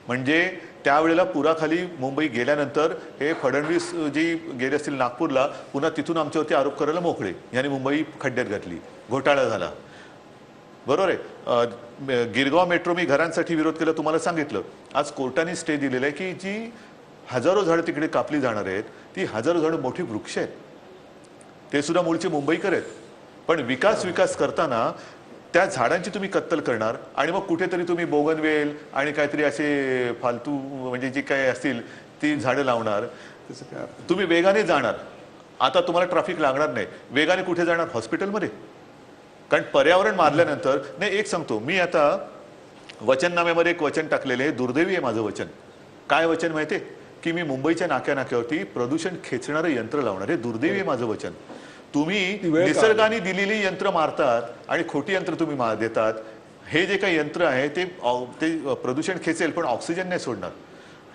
म्हणजे त्यावेळेला पुराखाली मुंबई गेल्यानंतर हे फडणवीस जी गेले असतील नागपूरला, पुन्हा तिथून आमच्यावरती आरोप करायला मोकळे, यांनी मुंबई खड्ड्यात घातली, घोटाळा झाला. बरोबर आहे. गिरगाव मेट्रो मी घरांसाठी विरोध केला, तुम्हाला सांगितलं. आज कोर्टाने स्टे दिलेला आहे की जी हजारो झाडं तिकडे कापली जाणार आहेत, ती हजारो झाडं मोठी वृक्ष आहेत, ते सुद्धा मूळचे मुंबईकर आहेत. पण विकास करताना त्या झाडांची तुम्ही कत्तल करणार आणि मग कुठेतरी तुम्ही बोगनवेल आणि काहीतरी असे फालतू म्हणजे जी काय असतील ती झाडं लावणार. तुम्ही वेगाने जाणार, आता तुम्हाला ट्रॅफिक लागणार नाही, वेगाने कुठे जाणार? हॉस्पिटलमध्ये. कारण पर्यावरण मारल्यानंतर नाही. एक सांगतो मी, आता वचननाम्यामध्ये एक वचन टाकलेलं आहे, दुर्दैवी आहे माझं वचन. काय वचन माहितीये? की मी मुंबईच्या नाक्यावरती प्रदूषण खेचणारं यंत्र लावणार. हे दुर्दैवी आहे माझं वचन. तुम्ही निसर्गाने दिलेली यंत्र मारतात आणि खोटी यंत्र तुम्ही देतात. हे जे काही यंत्र आहे ते प्रदूषण खेचेल पण ऑक्सिजन नाही सोडणार.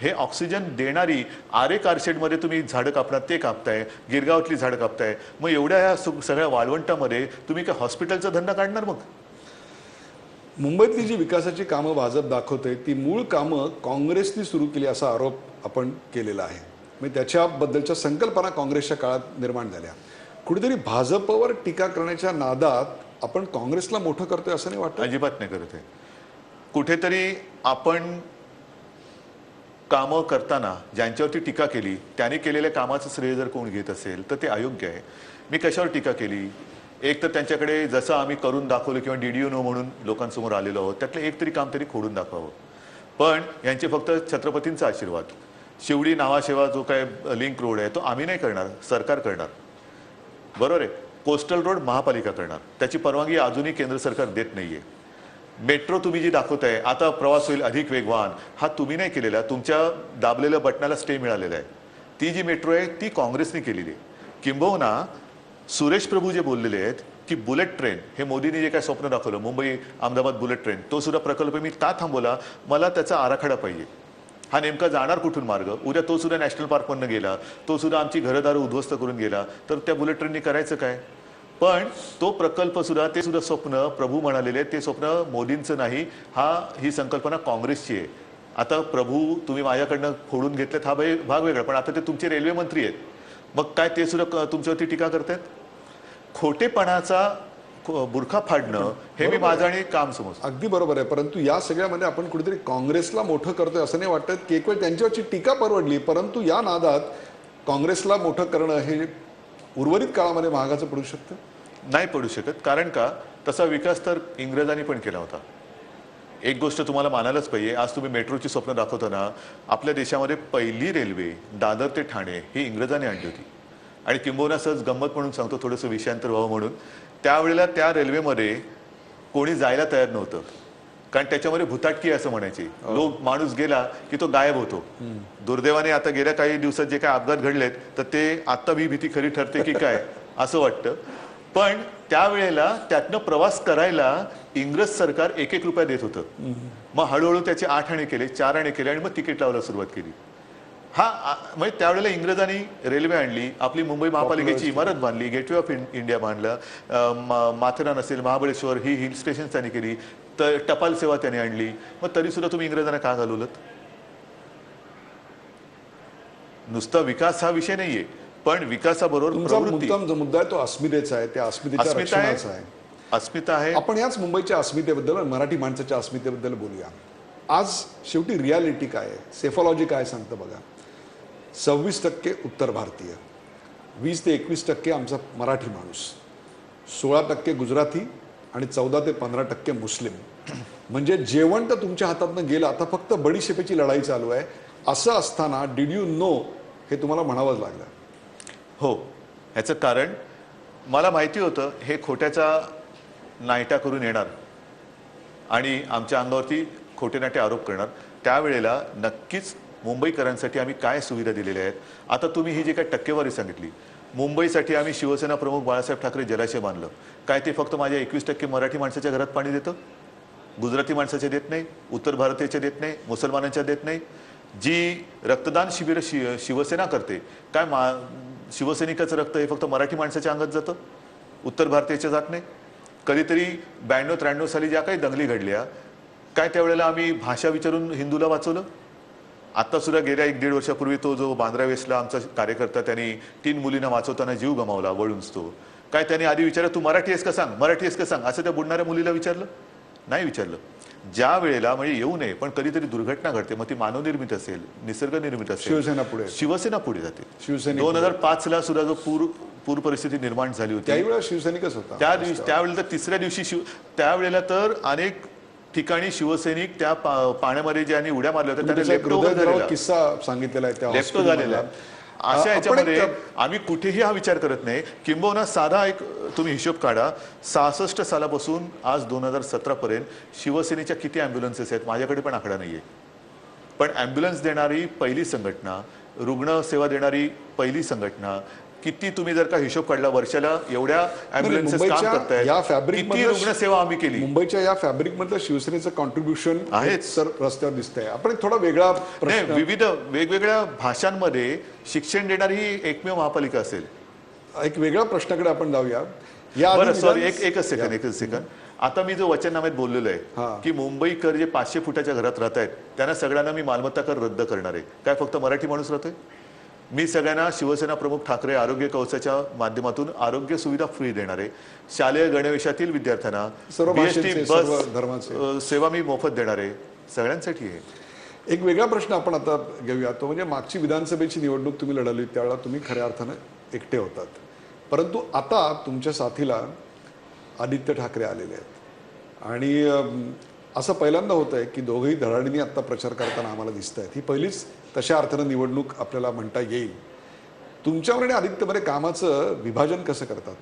हे ऑक्सिजन देणारी आरे कारशेडमध्ये तुम्ही झाडं कापणार, ते कापताय, गिरगावातली झाडं कापताय. मग एवढ्या ह्या सगळ्या वाळवंटामध्ये तुम्ही काय हॉस्पिटलचा धंदा काढणार? मग मुंबईतली जी विकासाची कामं भाजप दाखवते ती मूळ कामं काँग्रेसने सुरू केली असा आरोप आपण केलेला आहे. म्हणजे त्याच्याबद्दलच्या संकल्पना काँग्रेसच्या काळात निर्माण झाल्या. कुठेतरी भाजपवर टीका करण्याच्या नादात आपण काँग्रेसला मोठं करतोय असं नाही वाटत? अजिबात नाही करत आहे. कुठेतरी आपण कामं करताना ज्यांच्यावरती टीका केली त्यांनी केलेल्या कामाचं श्रेय जर कोण घेत असेल तर ते अयोग्य आहे. मी कशावर टीका केली? एक तर त्यांच्याकडे जसं आम्ही करून दाखवलं किंवा DDO नो म्हणून लोकांसमोर आलेलो आहोत, त्यातलं एक तरी काम तरी खोडून दाखवावं. पण यांचे फक्त छत्रपतींचा आशीर्वाद. शिवडी नावाशेवा जो काय लिंक रोड आहे तो आम्ही नाही करणार, सरकार करणार. बरोबर आहे. कोस्टल रोड महापालिका करणार, त्याची परवानगी अजूनही केंद्र सरकार देत नाहीये. मेट्रो तुम्ही जी दाखवताय आता प्रवास होईल अधिक वेगवान, हा तुम्ही नाही केलेला, तुमच्या दाबलेल्या बटनाला स्टे मिळालेला आहे. ती जी मेट्रो आहे ती काँग्रेसने केलेली आहे. किंबहुना सुरेश प्रभू जे बोललेले आहेत की बुलेट ट्रेन हे मोदींनी जे काय स्वप्न दाखवलं, मुंबई अहमदाबाद बुलेट ट्रेन, तो सुद्धा प्रकल्प मी का थांबवला, मला त्याचा आराखडा पाहिजे. हा नेमका जाणार कुठून मार्ग, उद्या तो सुद्धा नॅशनल पार्कमधनं गेला, तो सुद्धा आमची घरदारं उद्ध्वस्त करून गेला, तर त्या बुलेट ट्रेननी करायचं काय. पण तो प्रकल्प सुद्धा, ते सुद्धा स्वप्न प्रभू म्हणालेले, ते स्वप्न मोदींचं नाही, ही संकल्पना काँग्रेसची आहे. आता प्रभू तुम्ही माझ्याकडनं फोडून घेतलेत हा भाग वेगळा, पण आता ते तुमचे रेल्वे मंत्री आहेत, मग काय ते सुद्धा तुमच्यावरती टीका करतायत. खोटेपणाचा बुरखा फाडणं हे मी माझं आणि काम समजतो. अगदी बरोबर आहे. परंतु या सगळ्यामध्ये आपण कुठेतरी काँग्रेसला मोठं करतोय असं नाही वाटत की एक वेळ त्यांच्यावरची टीका परवडली, परंतु या नादात काँग्रेसला मोठं करणं हे उर्वरित काळामध्ये महागाचं पडू शकतं. नाही पडू शकत, कारण का तसा विकास तर इंग्रजांनी पण केला होता. एक गोष्ट तुम्हाला मानायलाच पाहिजे, आज तुम्ही मेट्रोची स्वप्न दाखवताना आपल्या देशामध्ये पहिली रेल्वे दादर ते ठाणे ही इंग्रजांनी आणली होती. आणि किंबहुना सहज गंमत म्हणून सांगतो, थोडंसं विषयांतर व्हावं म्हणून, त्यावेळेला त्या रेल्वेमध्ये कोणी जायला तयार नव्हतं, कारण त्याच्यामध्ये भुताटकी असं म्हणायची. लोक माणूस गेला की तो गायब होतो. दुर्दैवाने आता गेल्या काही दिवसात जे काय अपघात घडलेत तर ते आत्ता ही भीती खरी ठरते की काय असं वाटतं. पण त्यावेळेला त्यातनं प्रवास करायला इंग्रज सरकार 1-1 रुपया देत होतं. मग हळूहळू त्याचे 8 आणे केले, 4 आणे केले, आणि मग तिकीट लावायला सुरुवात केली. म्हणजे त्यावेळेला इंग्रजांनी रेल्वे आणली, आपली मुंबई महापालिकेची इमारत बांधली, गेटवे ऑफ इंडिया बांधला, माथेरान असेल, महाबळेश्वर ही हिल स्टेशन त्यांनी केली, तर टपाल सेवा त्यांनी आणली. मग तरी सुद्धा तुम्ही इंग्रजांना का घालवलत. नुसता विकास हा विषय नाहीये, पण विकासाबरोबर प्रवृत्ती. मुद्दा आहे तो अस्मितेचा आहे, त्या अस्मितेच्या रक्षणाचा आहे. अस्मिता आहे. आपण याच मुंबईच्या अस्मितेबद्दल, मराठी माणसाच्या अस्मितेबद्दल बोलूया. आज शेवटी रियालिटी काय आहे, सेफॉलॉजी काय सांगतं बघा. 26% उत्तर भारतीय, 20 ते 21% आमचा मराठी माणूस, 16% गुजराती आणि 14 ते 15% मुस्लिम. म्हणजे जेवण तर तुमच्या हातातनं गेलं, आता फक्त बडीशेपेची लढाई चालू आहे. असं असताना डिड यू नो हे तुम्हाला म्हणावंच लागलं. हो, ह्याचं कारण मला माहिती होतं हे खोट्याचा नायटा करून येणार आणि आमच्या अंगावरती खोटे नाटे आरोप करणार. त्यावेळेला नक्कीच मुंबईकरांसाठी आम्ही काय सुविधा दिलेल्या आहेत. आता तुम्ही ही जी काय टक्केवारी सांगितली, मुंबईसाठी आम्ही शिवसेना प्रमुख बाळासाहेब ठाकरे जलाशय बांधलं, काय ते फक्त माझ्या 21% मराठी माणसाच्या घरात पाणी देतं, गुजराती माणसाचे देत नाही, उत्तर भारतीयचे देत नाही, मुसलमानांच्या देत नाही. जी रक्तदान शिबिर शिवसेना करते, काय शिवसैनिकाचं रक्त हे फक्त मराठी माणसाच्या अंगात जातं, उत्तर भारतीयाच्या जात नाही. कधीतरी 92-93 साली ज्या काही दंगली घडल्या, काय त्यावेळेला आम्ही भाषा विचारून हिंदूला वाचवलं. आता सुद्धा गेल्या 1-1.5 वर्षापूर्वी तो जो बांद्रा वेस्टला आमचा कार्यकर्ता, त्यांनी 3 मुलींना वाचवताना जीव गमावला वळूनच. तो काय त्यांनी आधी विचारलं, तू मराठी आहेस का सांग, मराठी आहेस का सांग, असं त्या बुडणाऱ्या मुलीला विचारलं नाही. विचारलं ज्या वेळेला म्हणजे येऊ नये, पण कधीतरी दुर्घटना घडते, मग ती मानवनिर्मित असेल, निसर्गनिर्मित असेल, शिवसेना पुढे जाते. 2005ला सुद्धा जो पूर परिस्थिती निर्माण झाली होती, त्यावेळेला शिवसैनिकच होता. त्यावेळेला तर तिसऱ्या दिवशी त्यावेळेला तर अनेक ठिकाणी शिवसैनिक त्या पाण्यामध्ये ज्यांनी उड्या मारल्या होत्या त्यांना लेफ्ट किस्सा सांगितलेला आहे, लेफ्ट झालेला आहे. अशा याच्यामध्ये आम्ही कुठेही हा विचार करत नाही. किंबहुना साधा एक तुम्ही हिशोब काढा, 66 सालापासून आज 2017 पर्यंत शिवसेनेच्या किती ॲम्ब्युलन्सेस आहेत, माझ्याकडे पण आकडा नाहीये. पण ॲम्ब्युलन्स देणारी पहिली संघटना, रुग्ण सेवा देणारी पहिली संघटना, किती तुम्ही जर का हिशोब काढला वर्षाला एवढ्या ॲम्ब्युलन्सेस काम करतायत, या फॅब्रिकमध्ये रुग्ण सेवा आम्ही केली. मुंबईच्या या फॅब्रिक मधलं शिवसेनेचं कॉन्ट्रीब्युशन आहेच सर रस्त्यावर दिसतंय. आपण थोडा वेगळा विविध वेगवेगळ्या भाषांमध्ये शिक्षण देणारी ही एकमेव महापालिका असेल. एक वेगळ्या प्रश्नाकडे आपण जाऊया. बरं सॉरी, एकच सेकंड. आता मी जो वचननाम्यात बोललेलो आहे की मुंबईकर जे 500 फुटाच्या घरात राहत आहेत त्यांना सगळ्यांना मी मालमत्ता कर रद्द करणार आहे, काय फक्त मराठी माणूस राहतोय. मी सगळ्यांना शिवसेना प्रमुख ठाकरे आरोग्य कवचाच्या माध्यमातून आरोग्य सुविधा फ्री देणार आहे. शालेय गणवेशातील विद्यार्थ्यांना BST बस सेवा मी मोफत देणार आहे. सगळ्यांसाठी आहे. एक वेगळा प्रश्न आपण आता घेऊया, तो म्हणजे मागची विधानसभेची निवडणूक तुम्ही लढवली त्यावेळेला तुम्ही खऱ्या अर्थानं एकटे होतात, परंतु आता तुमच्या साथीला आदित्य ठाकरे आलेले आहेत आणि असं पहिल्यांदा होत आहे की दोघंही धडाडीने आत्ता प्रचार करताना आम्हाला दिसत आहेत. ही पहिलीच तशा अर्थानं निवडणूक आपल्याला म्हणता येईल. तुमच्यावर आणि आदित्यमध्ये कामाचं विभाजन कसं करतात?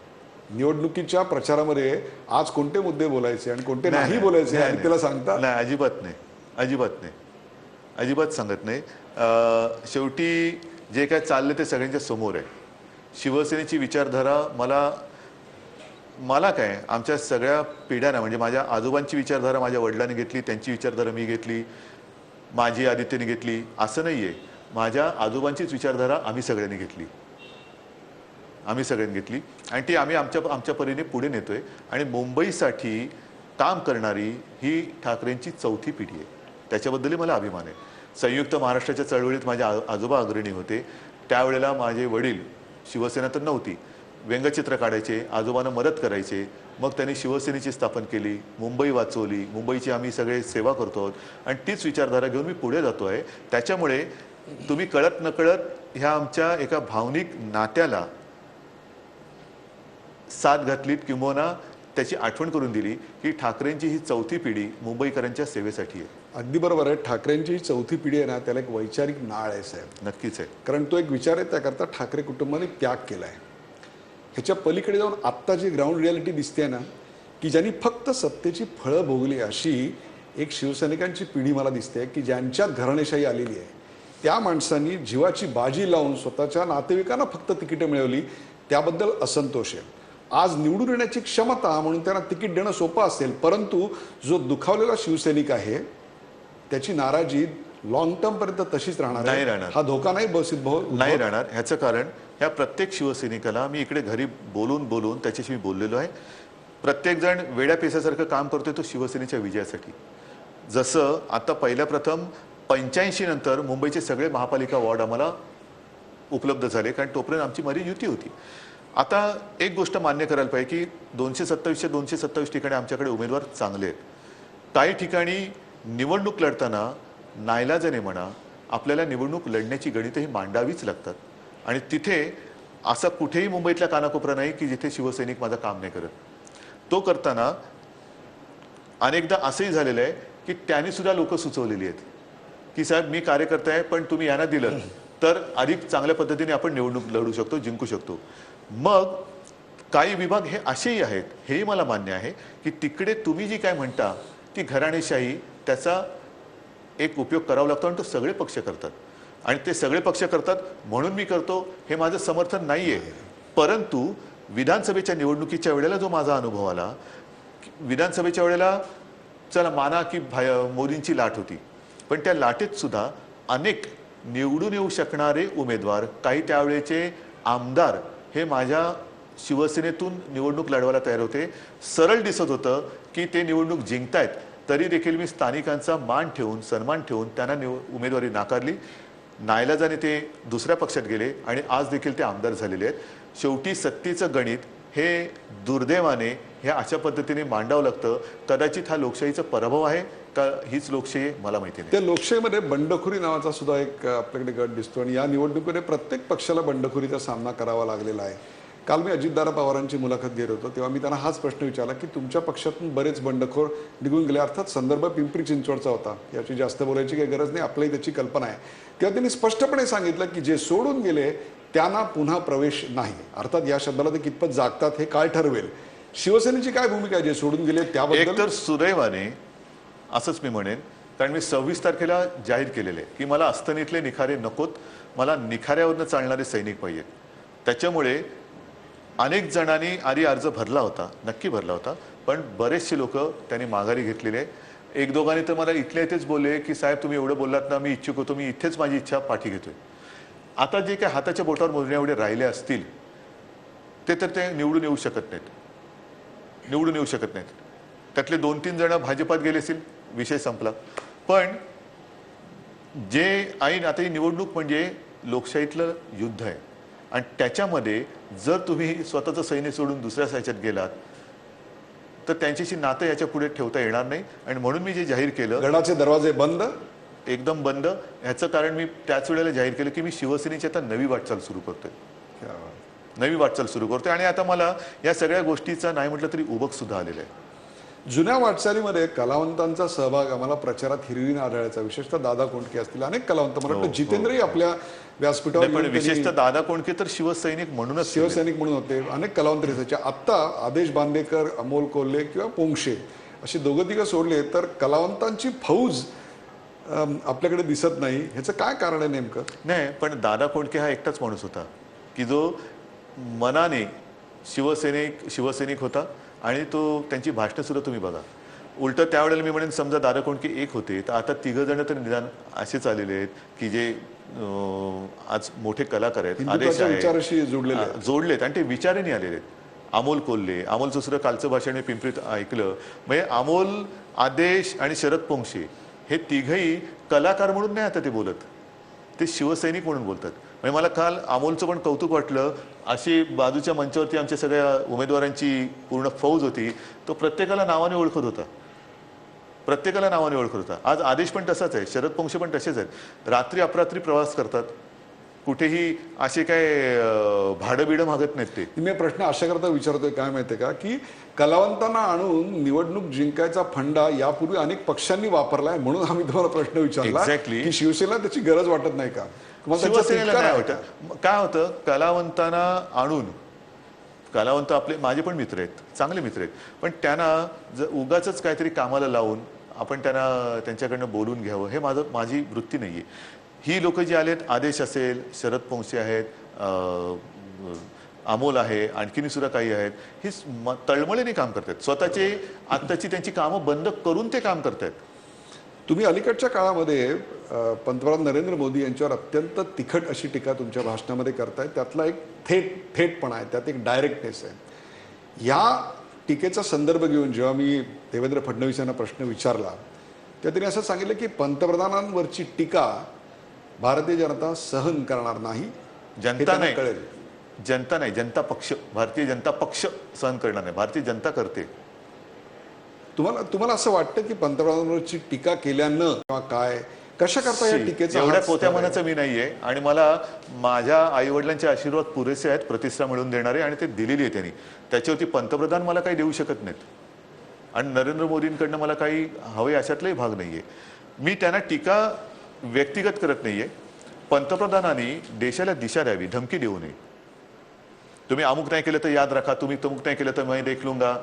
निवडणुकीच्या प्रचारामध्ये आज कोणते मुद्दे बोलायचे आणि कोणते नाही बोलायचे नाही, आदित्यला सांगता? नाही, अजिबात नाही, अजिबात नाही, अजिबात सांगत नाही. शेवटी जे काय चाललं ते सगळ्यांच्या समोर आहे. शिवसेनेची विचारधारा मला काय आमच्या सगळ्या पिढ्यांना, म्हणजे माझ्या आजोबांची विचारधारा माझ्या वडिलांनी घेतली, त्यांची विचारधारा मी घेतली, माझी आदित्यने घेतली, असं नाही आहे. माझ्या आजोबांचीच विचारधारा आम्ही सगळ्यांनी घेतली आणि ती आम्ही आमच्या परीने पुढे नेतोय. आणि मुंबईसाठी काम करणारी ही ठाकरेंची चौथी पिढी आहे. त्याच्याबद्दलही मला अभिमान आहे. संयुक्त महाराष्ट्राच्या चळवळीत माझे आजोबा अग्रणी होते. त्यावेळेला माझे वडील, शिवसेना तर नव्हती, व्यंगचित्र काढायचे, आजोबांना मदत करायचे. मग त्यांनी शिवसेनेची स्थापन केली, मुंबई वाचवली, मुंबईची आम्ही सगळे सेवा करतो आहोत आणि तीच विचारधारा घेऊन मी पुढे जातो आहे. त्याच्यामुळे तुम्ही कळत नकळत ह्या आमच्या एका भावनिक नात्याला साथ घातलीत, किंबहुना त्याची आठवण करून दिली की ठाकरेंची ही चौथी पिढी मुंबईकरांच्या सेवेसाठी आहे. अगदी बरोबर आहे. ठाकरेंची ही चौथी पिढी आहे ना, त्याला एक वैचारिक नाळ आहे साहेब. नक्कीच आहे. कारण तो एक विचार आहे, त्याकरता ठाकरे कुटुंबाने त्याग केला आहे. ह्याच्या पलीकडे जाऊन आत्ता जी ग्राउंड रियालिटी दिसते ना, की ज्यांनी फक्त सत्तेची फळं भोगली अशी एक शिवसैनिकांची पिढी मला दिसते की ज्यांच्यात घराणेशाही आलेली आहे. त्या माणसांनी जीवाची बाजी लावून स्वतःच्या नातेवाईकांना फक्त तिकीटं मिळवली, त्याबद्दल असंतोष आहे. आज निवडून येण्याची क्षमता म्हणून त्यांना तिकीट देणं सोपं असेल, परंतु जो दुखावलेला शिवसैनिक आहे त्याची नाराजी लॉंग टर्म पर्यंत तशीच राहणार नाही आहे. राहणार. हा धोका नाही नाही राहणार. ह्याचं कारण ह्या प्रत्येक शिवसैनिकाला मी इकडे घरी बोलून त्याच्याशी मी बोललेलो आहे. प्रत्येकजण वेड्या पेसासारखं काम करतोय तो शिवसेनेच्या विजयासाठी. जसं आता पहिल्या प्रथम 85 नंतर मुंबईचे सगळे महापालिका वॉर्ड आम्हाला उपलब्ध झाले, कारण तोपर्यंत आमची मरी युती होती. आता एक गोष्ट मान्य करायला पाहिजे की 227 ठिकाणी आमच्याकडे उमेदवार चांगले आहेत. काही ठिकाणी निवडणूक लढताना नाईलाजाने म्हणा आपल्याला निवडणूक लढण्याची गणितही मांडावीच लागतात. आणि तिथे असा कुठेही मुंबईतल्या कानाकोपरा नाही की जिथे शिवसैनिक माझं काम नाही करत. तो करताना अनेकदा असंही झालेलं आहे की त्यांनी सुद्धा लोक सुचवलेली आहेत की साहेब मी कार्यकर्ता आहे, पण तुम्ही यांना दिलं तर अधिक चांगल्या पद्धतीने आपण निवडणूक लढू शकतो, जिंकू शकतो. मग काही विभाग हे असेही आहेत, हेही मला मान्य आहे की तिकडे तुम्ही जी काय म्हणता ती घराणेशाही, त्याचा एक उपयोग करावा लागतो आणि तो सगळे पक्ष करतात. आणि ते सगळे पक्ष करतात म्हणून मी करतो हे माझं समर्थन नाही आहे. परंतु विधानसभेच्या निवडणुकीच्या वेळेला जो माझा अनुभव आला, विधानसभेच्या वेळेला चला माना की मोदींची लाट होती, पण त्या लाटेत सुद्धा अनेक निवडून येऊ शकणारे उमेदवार, काही त्यावेळेचे आमदार हे माझ्या शिवसेनेतून निवडणूक लढवायला तयार होते. सरळ दिसत होतं की ते निवडणूक जिंकतायत, तरी देखील मी स्थानिकांचा मान ठेवून, सन्मान ठेवून त्यांना उमेदवारी नाकारली. नाईलाजाने ते दुसऱ्या पक्षात गेले आणि आज देखील ते आमदार झालेले आहेत. शेवटी सत्तेचं गणित हे दुर्दैवाने ह्या अशा पद्धतीने मांडावं लागतं. कदाचित हा लोकशाहीचा पराभव आहे का हीच लोकशाही मला माहिती नाही. त्या लोकशाहीमध्ये बंडखोरी नावाचा सुद्धा एक आपल्याकडे गट दिसतो आणि या निवडणुकीमध्ये प्रत्येक पक्षाला बंडखोरीचा सामना करावा लागलेला आहे. काल मी अजितदादा पवारांची मुलाखत घेत होतो तेव्हा मी त्यांना हाच प्रश्न विचारला की तुमच्या पक्षातून बरेच बंडखोर निघून गेले, अर्थात संदर्भ पिंपरी चिंचवडचा होता, याची जास्त बोलायची काही गरज नाही, आपल्याही त्याची कल्पना आहे. तेव्हा त्यांनी स्पष्टपणे सांगितलं की जे सोडून गेले त्यांना पुन्हा प्रवेश नाही. अर्थात या शब्दाला ते कितपत जागतात हे काळ ठरवेल. शिवसेनेची काय भूमिका आहे जे सोडून गेले त्याबद्दल? एक तर सुदैवाने असंच मी म्हणेन, कारण मी 26 तारखेला जाहीर केलेले की मला अस्तनीतले निखारे नकोत, मला निखाऱ्यावरनं चालणारे सैनिक पाहिजेत. त्याच्यामुळे अनेक जणांनी आधी अर्ज भरला होता, नक्की भरला होता, पण बरेचसे लोक त्यांनी माघारी घेतलेले. एक दोघांनी तर मला इथल्या इथेच बोलले की साहेब तुम्ही एवढं बोललात ना, मी इच्छुक होतो, मी इथेच माझी इच्छा पाठी घेतोय. आता जे काय हाताच्या बोटावर मोजण्या एवढे राहिले असतील ते तर ते निवडून येऊ शकत नाहीत. त्यातले 2-3 जण भाजपात गेले असतील, विषय संपला. पण जे ऐन आता ही निवडणूक म्हणजे लोकशाहीतलं युद्ध आहे आणि त्याच्यामध्ये जर तुम्ही स्वतःचं सैन्य सोडून दुसऱ्या ह्याच्यात गेलात तर त्यांच्याशी नातं याच्या पुढे ठेवता येणार नाही. आणि म्हणून मी जे जाहीर केलं, गडाचे दरवाजे बंद, एकदम बंद. ह्याचं कारण मी त्याच वेळेला जाहीर केलं की मी शिवसेनेची आता नवी वाटचाल सुरू करतोय आणि आता मला या सगळ्या गोष्टीचा नाही म्हटलं तरी उबक सुद्धा आलेला आहे. जुन्या वाटचालीमध्ये कलावंतांचा सहभाग आम्हाला प्रचारात हिरवीने आढळायचा, विशेषतः दादा कोंडके असतील, अनेक कलावंत, मला वाटतं जितेंद्रही आपल्या व्यासपीठावर नाही, पण येऊन त्यांनी विशेषतः दादा कोंडके तर शिवसैनिक म्हणूनच शिवसैनिक म्हणून होते, अनेक कलावंत दिसायचे. आत्ता आदेश बांदेकर, अमोल कोल्हे किंवा पोंक्षे अशी दोघं तिघं सोडले तर कलावंतांची फौज आपल्याकडे दिसत नाही. ह्याचं काय कारण आहे नेमकं? नाही, पण दादा कोंडके हा एकटाच माणूस होता की जो मनाने शिवसैनिक होता आणि तो त्यांची भाषणं सुद्धा तुम्ही बघा. उलट त्यावेळेला मी म्हणेन समजा दादा कोंडके एक होते तर आता तिघ जण तर निदान असेच आलेले आहेत की जे आज मोठे कलाकार आहेत, आदेश हिंदुत्वाच्या आहे, विचाराशी जोडलेले आहेत. जोडलेत आणि ते विचाराने आलेले आहेत. अमोल कोल्हे, अमोलचं सुद्धा कालचं भाषण मी पिंपरीत ऐकलं. म्हणजे अमोल, आदेश आणि शरद पोंक्षे हे तिघही कलाकार म्हणून नाही आता ते बोलत, ते शिवसैनिक म्हणून बोलतात. म्हणजे मला काल अमोलचं पण कौतुक वाटलं. अशी बाजूच्या मंचावरती आमच्या सगळ्या उमेदवारांची पूर्ण फौज होती, तो प्रत्येकाला नावाने ओळखत होता, प्रत्येकाला नावाने ओळखत होता. आज आदेश पण तसाच आहे, शरद पोंक्षे पण तसेच आहेत. रात्री अपरात्री प्रवास करतात, कुठेही असे काय भाडं बिडं मागत नाहीत ते. मी प्रश्न अशा करता विचारतोय काय माहितीये का, की कलावंतांना आणून निवडणूक जिंकायचा फंडा यापूर्वी अनेक पक्षांनी वापरलाय, म्हणून आम्ही तुम्हाला प्रश्न विचारला Exactly. की शिवसेनेला त्याची गरज वाटत नाही का? तुम्हाला त्याच्यात शिवसेनेला तिटकार नाही आहे का? वाटत. काय होतं, कलावंतांना आणून, कलावंत आपले माझे पण मित्र आहेत, चांगले मित्र आहेत, पण त्यांना जर उगाच काहीतरी कामाला लावून आपण त्यांना त्यांच्याकडनं बोलून घ्यावं हे माझी वृत्ती नाही आहे. ही लोक जी आलेत, आदेश असेल, शरद पोंक्षे आहेत, अमोल आहे, आणखीन सुद्धा काही आहेत, ही तळमळीने काम करतात. स्वतःचे आत्ताची त्यांची कामं बंद करून ते काम करतात. तुम्ही अलीकडच्या काळामध्ये पंतप्रधान नरेंद्र मोदी यांच्यावर अत्यंत तिखट अशी टीका तुमच्या भाषणामध्ये करताय. त्यातला एक थेटपणा आहे, त्यात एक डायरेक्टनेस आहे. या टीकेचा संदर्भ घेऊन जेव्हा मी देवेंद्र फडणवीस यांना प्रश्न विचारला तेव्हा त्यांनी असं सांगितलं की पंतप्रधानांवरची टीका भारतीय जनता सहन करणार नाही. हे जनता त्यांना नाही, कळेल. जनता नाही, जनता पक्ष, भारतीय जनता पक्ष सहन करणार नाही, भारतीय जनता करते. तुम्हाला असं वाटतं की पंतप्रधानांवरची टीका केल्यानं किंवा काय, कशा करता या टीकेचा एवढ्या हात पोत्या आहे? मनाचं मी नाहीये आणि मला माझ्या आई वडिलांचे आशीर्वाद पुरेसे आहेत प्रतिष्ठा मिळवून देणारे, आणि ते दिलेली आहे त्यांनी. त्याच्यावरती पंतप्रधान मला काही देऊ शकत नाहीत आणि नरेंद्र मोदींकडनं मला काही हवे अशातलाही भाग नाहीये. मी त्यांना टीका व्यक्तिगत करत नाहीये. पंतप्रधानांनी देशाला दिशा द्यावी, धमकी देऊ नये. तुम्ही अमुक नाही केलं तर याद राखा, तुम्ही तमुक नाही केलं तर मैं देख लूंगा,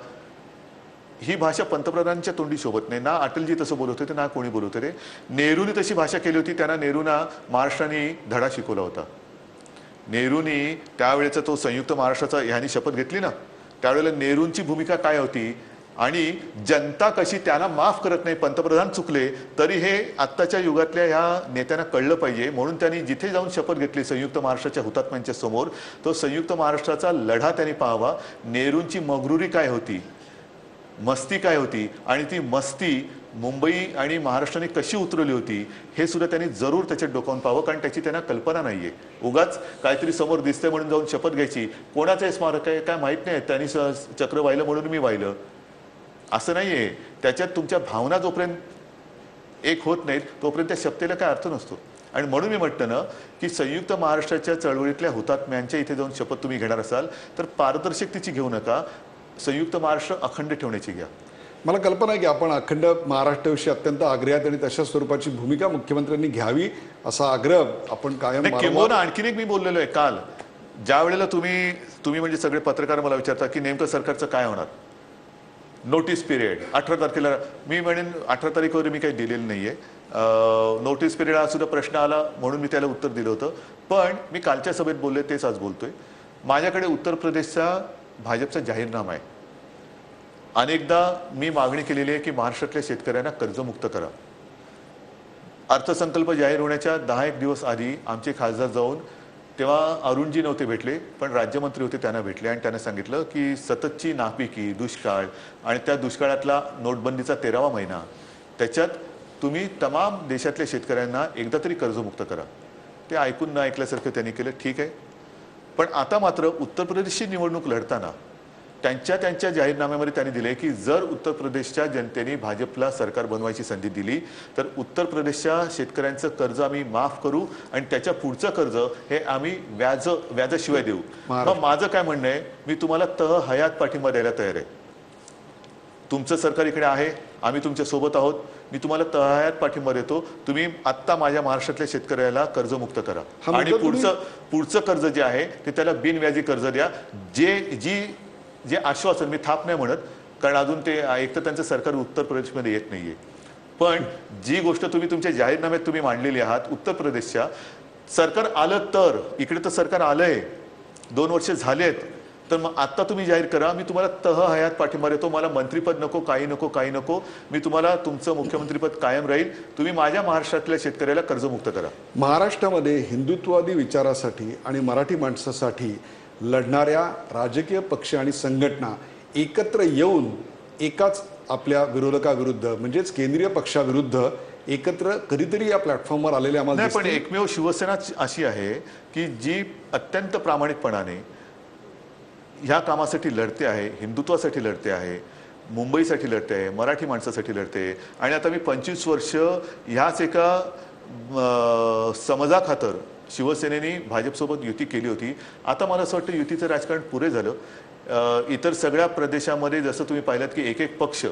ही भाषा पंतप्रधानांच्या तोंडी शोभत नाही. ना अटलजी तसं बोलत होते, ना कोणी बोलत होते. नेहरूने तशी भाषा केली होती, त्यांना नेहरूंना महाराष्ट्राने धडा शिकवला होता. नेहरूंनी त्यावेळेचा तो संयुक्त महाराष्ट्राचा ह्यांनी शपथ घेतली ना, त्यावेळेला नेहरूंची भूमिका काय होती आणि जनता कशी त्यांना माफ करत नाही. पंतप्रधान चुकले तरी हे आत्ताच्या युगातल्या ह्या नेत्यांना कळलं पाहिजे, म्हणून त्यांनी जिथे जाऊन शपथ घेतली संयुक्त महाराष्ट्राच्या हुतात्म्यांच्या समोर, तो संयुक्त महाराष्ट्राचा लढा त्यांनी पाहावा. नेहरूंची मगरुरी काय होती, मस्ती काय होती, आणि ती मस्ती मुंबई आणि महाराष्ट्राने कशी उतरवली होती हे सुद्धा त्यांनी जरूर त्याच्यात डोकावून पाहावं, कारण त्याची त्यांना कल्पना नाहीये. उगाच काहीतरी समोर दिसतंय म्हणून जाऊन शपथ घ्यायची. कोणाचं स्मारक आहे काय माहित नाही, त्यांनी चक्र वाहिलं म्हणून मी वाहिलं असं नाहीये. त्याच्यात तुमच्या भावना जोपर्यंत एक होत नाहीत तोपर्यंत त्या शब्दाला काय अर्थ नसतो. आणि म्हणून मी म्हटलं ना की संयुक्त महाराष्ट्राच्या चळवळीतल्या हुतात्म्यांच्या इथे जाऊन शपथ तुम्ही घेणार असाल तर पारदर्शकतेची घेऊ नका, संयुक्त महाराष्ट्र अखंड ठेवण्याची घ्या. मला कल्पना आहे की आपण अखंड महाराष्ट्राविषयी अत्यंत आग्रहात आणि तशा स्वरूपाची भूमिका मुख्यमंत्र्यांनी घ्यावी असा आग्रह आपण कायम किंवा आणखीन एक मी बोललेलो आहे काल, ज्या वेळेला तुम्ही म्हणजे सगळे पत्रकार मला विचारता की नेमकं सरकारचं काय होणार, नोटीस पिरियड 18 तारखेला, मी म्हणेन 18 तारीखवर मी काही दिलेलं नाहीये. नोटीस पिरियड हा सुद्धा प्रश्न आला म्हणून मी त्याला उत्तर दिलं होतं. पण मी कालच्या सभेत बोलले तेच आज बोलतोय. माझ्याकडे उत्तर प्रदेशचा भाजपचा जाहीरनामा आहे. अनेकदा मी मागणी केलेली आहे की महाराष्ट्रातल्या शेतकऱ्यांना कर्जमुक्त करा. अर्थसंकल्प जाहीर होण्याच्या 10 दिवस आधी आमचे खासदार जाऊन, तेव्हा अरुणजी नव्हते भेटले पण राज्यमंत्री होते, त्यांना भेटले आणि त्यांना सांगितलं की सततची नापिकी, दुष्काळ आणि त्या दुष्काळातला नोटबंदीचा 13वा महिना, त्याच्यात तुम्ही तमाम देशातल्या शेतकऱ्यांना एकदा तरी कर्जमुक्त करा. ते ऐकून न ऐकल्यासारखं त्यांनी केलं. ठीक आहे, पण आता मात्र उत्तर प्रदेशची निवडणूक लढताना त्यांच्या जाहीरनाम्यामध्ये त्यांनी दिले की जर उत्तर प्रदेशच्या जनतेने भाजपला सरकार बनवायची संधी दिली तर उत्तर प्रदेशच्या शेतकऱ्यांचं कर्ज आम्ही माफ करू आणि त्याच्या पुढचं कर्ज हे आम्ही व्याजाशिवाय देऊ. मग माझं काय म्हणणं आहे, मी तुम्हाला हयात पाठिंबा द्यायला तयार आहे. तुमचं सरकार इकडे आहे, आम्ही तुमच्या सोबत आहोत, मी तुम्हाला तळागाळात पाठिंबा देतो, तुम्ही आत्ता माझ्या महाराष्ट्रातल्या शेतकऱ्याला कर्जमुक्त करा हा आणि मुद्दा पुढचं कर्ज जे आहे ते त्याला बिनव्याजी कर्ज द्या. जे आश्वासन, मी थाप नाही म्हणत कारण अजून ते एक तर त्यांचं सरकार उत्तर प्रदेशमध्ये येत नाहीये, पण जी गोष्ट तुम्ही तुमच्या जाहीरनाम्यात तुम्ही मांडलेली आहात उत्तर प्रदेशच्या, सरकार आलं तर, इकडे तर सरकार आलंय, 2 वर्ष झालेत, तर मग आता तुम्ही जाहीर करा, मी तुम्हाला तह हयात पाठिंबा देतो, मला मंत्रीपद नको, काही नको, मी तुम्हाला तुमचं मुख्यमंत्रीपद कायम राहील, तुम्ही माझ्या महाराष्ट्रातल्या शेतकऱ्याला कर्जमुक्त करा. महाराष्ट्रामध्ये हिंदुत्ववादी विचारासाठी आणि मराठी माणसासाठी लढणाऱ्या राजकीय पक्ष आणि संघटना एकत्र येऊन एकाच आपल्या विरोधकाविरुद्ध म्हणजेच केंद्रीय पक्षाविरुद्ध एकत्र कधीतरी या प्लॅटफॉर्मवर आलेले आम्हाला नाही, पण दिसते. एकमेव शिवसेना अशी आहे की जी अत्यंत प्रामाणिकपणाने ह्या कामासाठी लढते आहे, हिंदुत्वासाठी लढते आहे, मुंबईसाठी लढते आहे, मराठी माणसासाठी लढते. आणि आता मी 25 वर्ष ह्याच एका समजाखातर शिवसेनेने भाजपसोबत युती केली होती. आता मला असं वाटतं युतीचं राजकारण पुरे झालं. इतर सगळ्या प्रदेशामध्ये जसं तुम्ही पाहिलं की एक एक पक्ष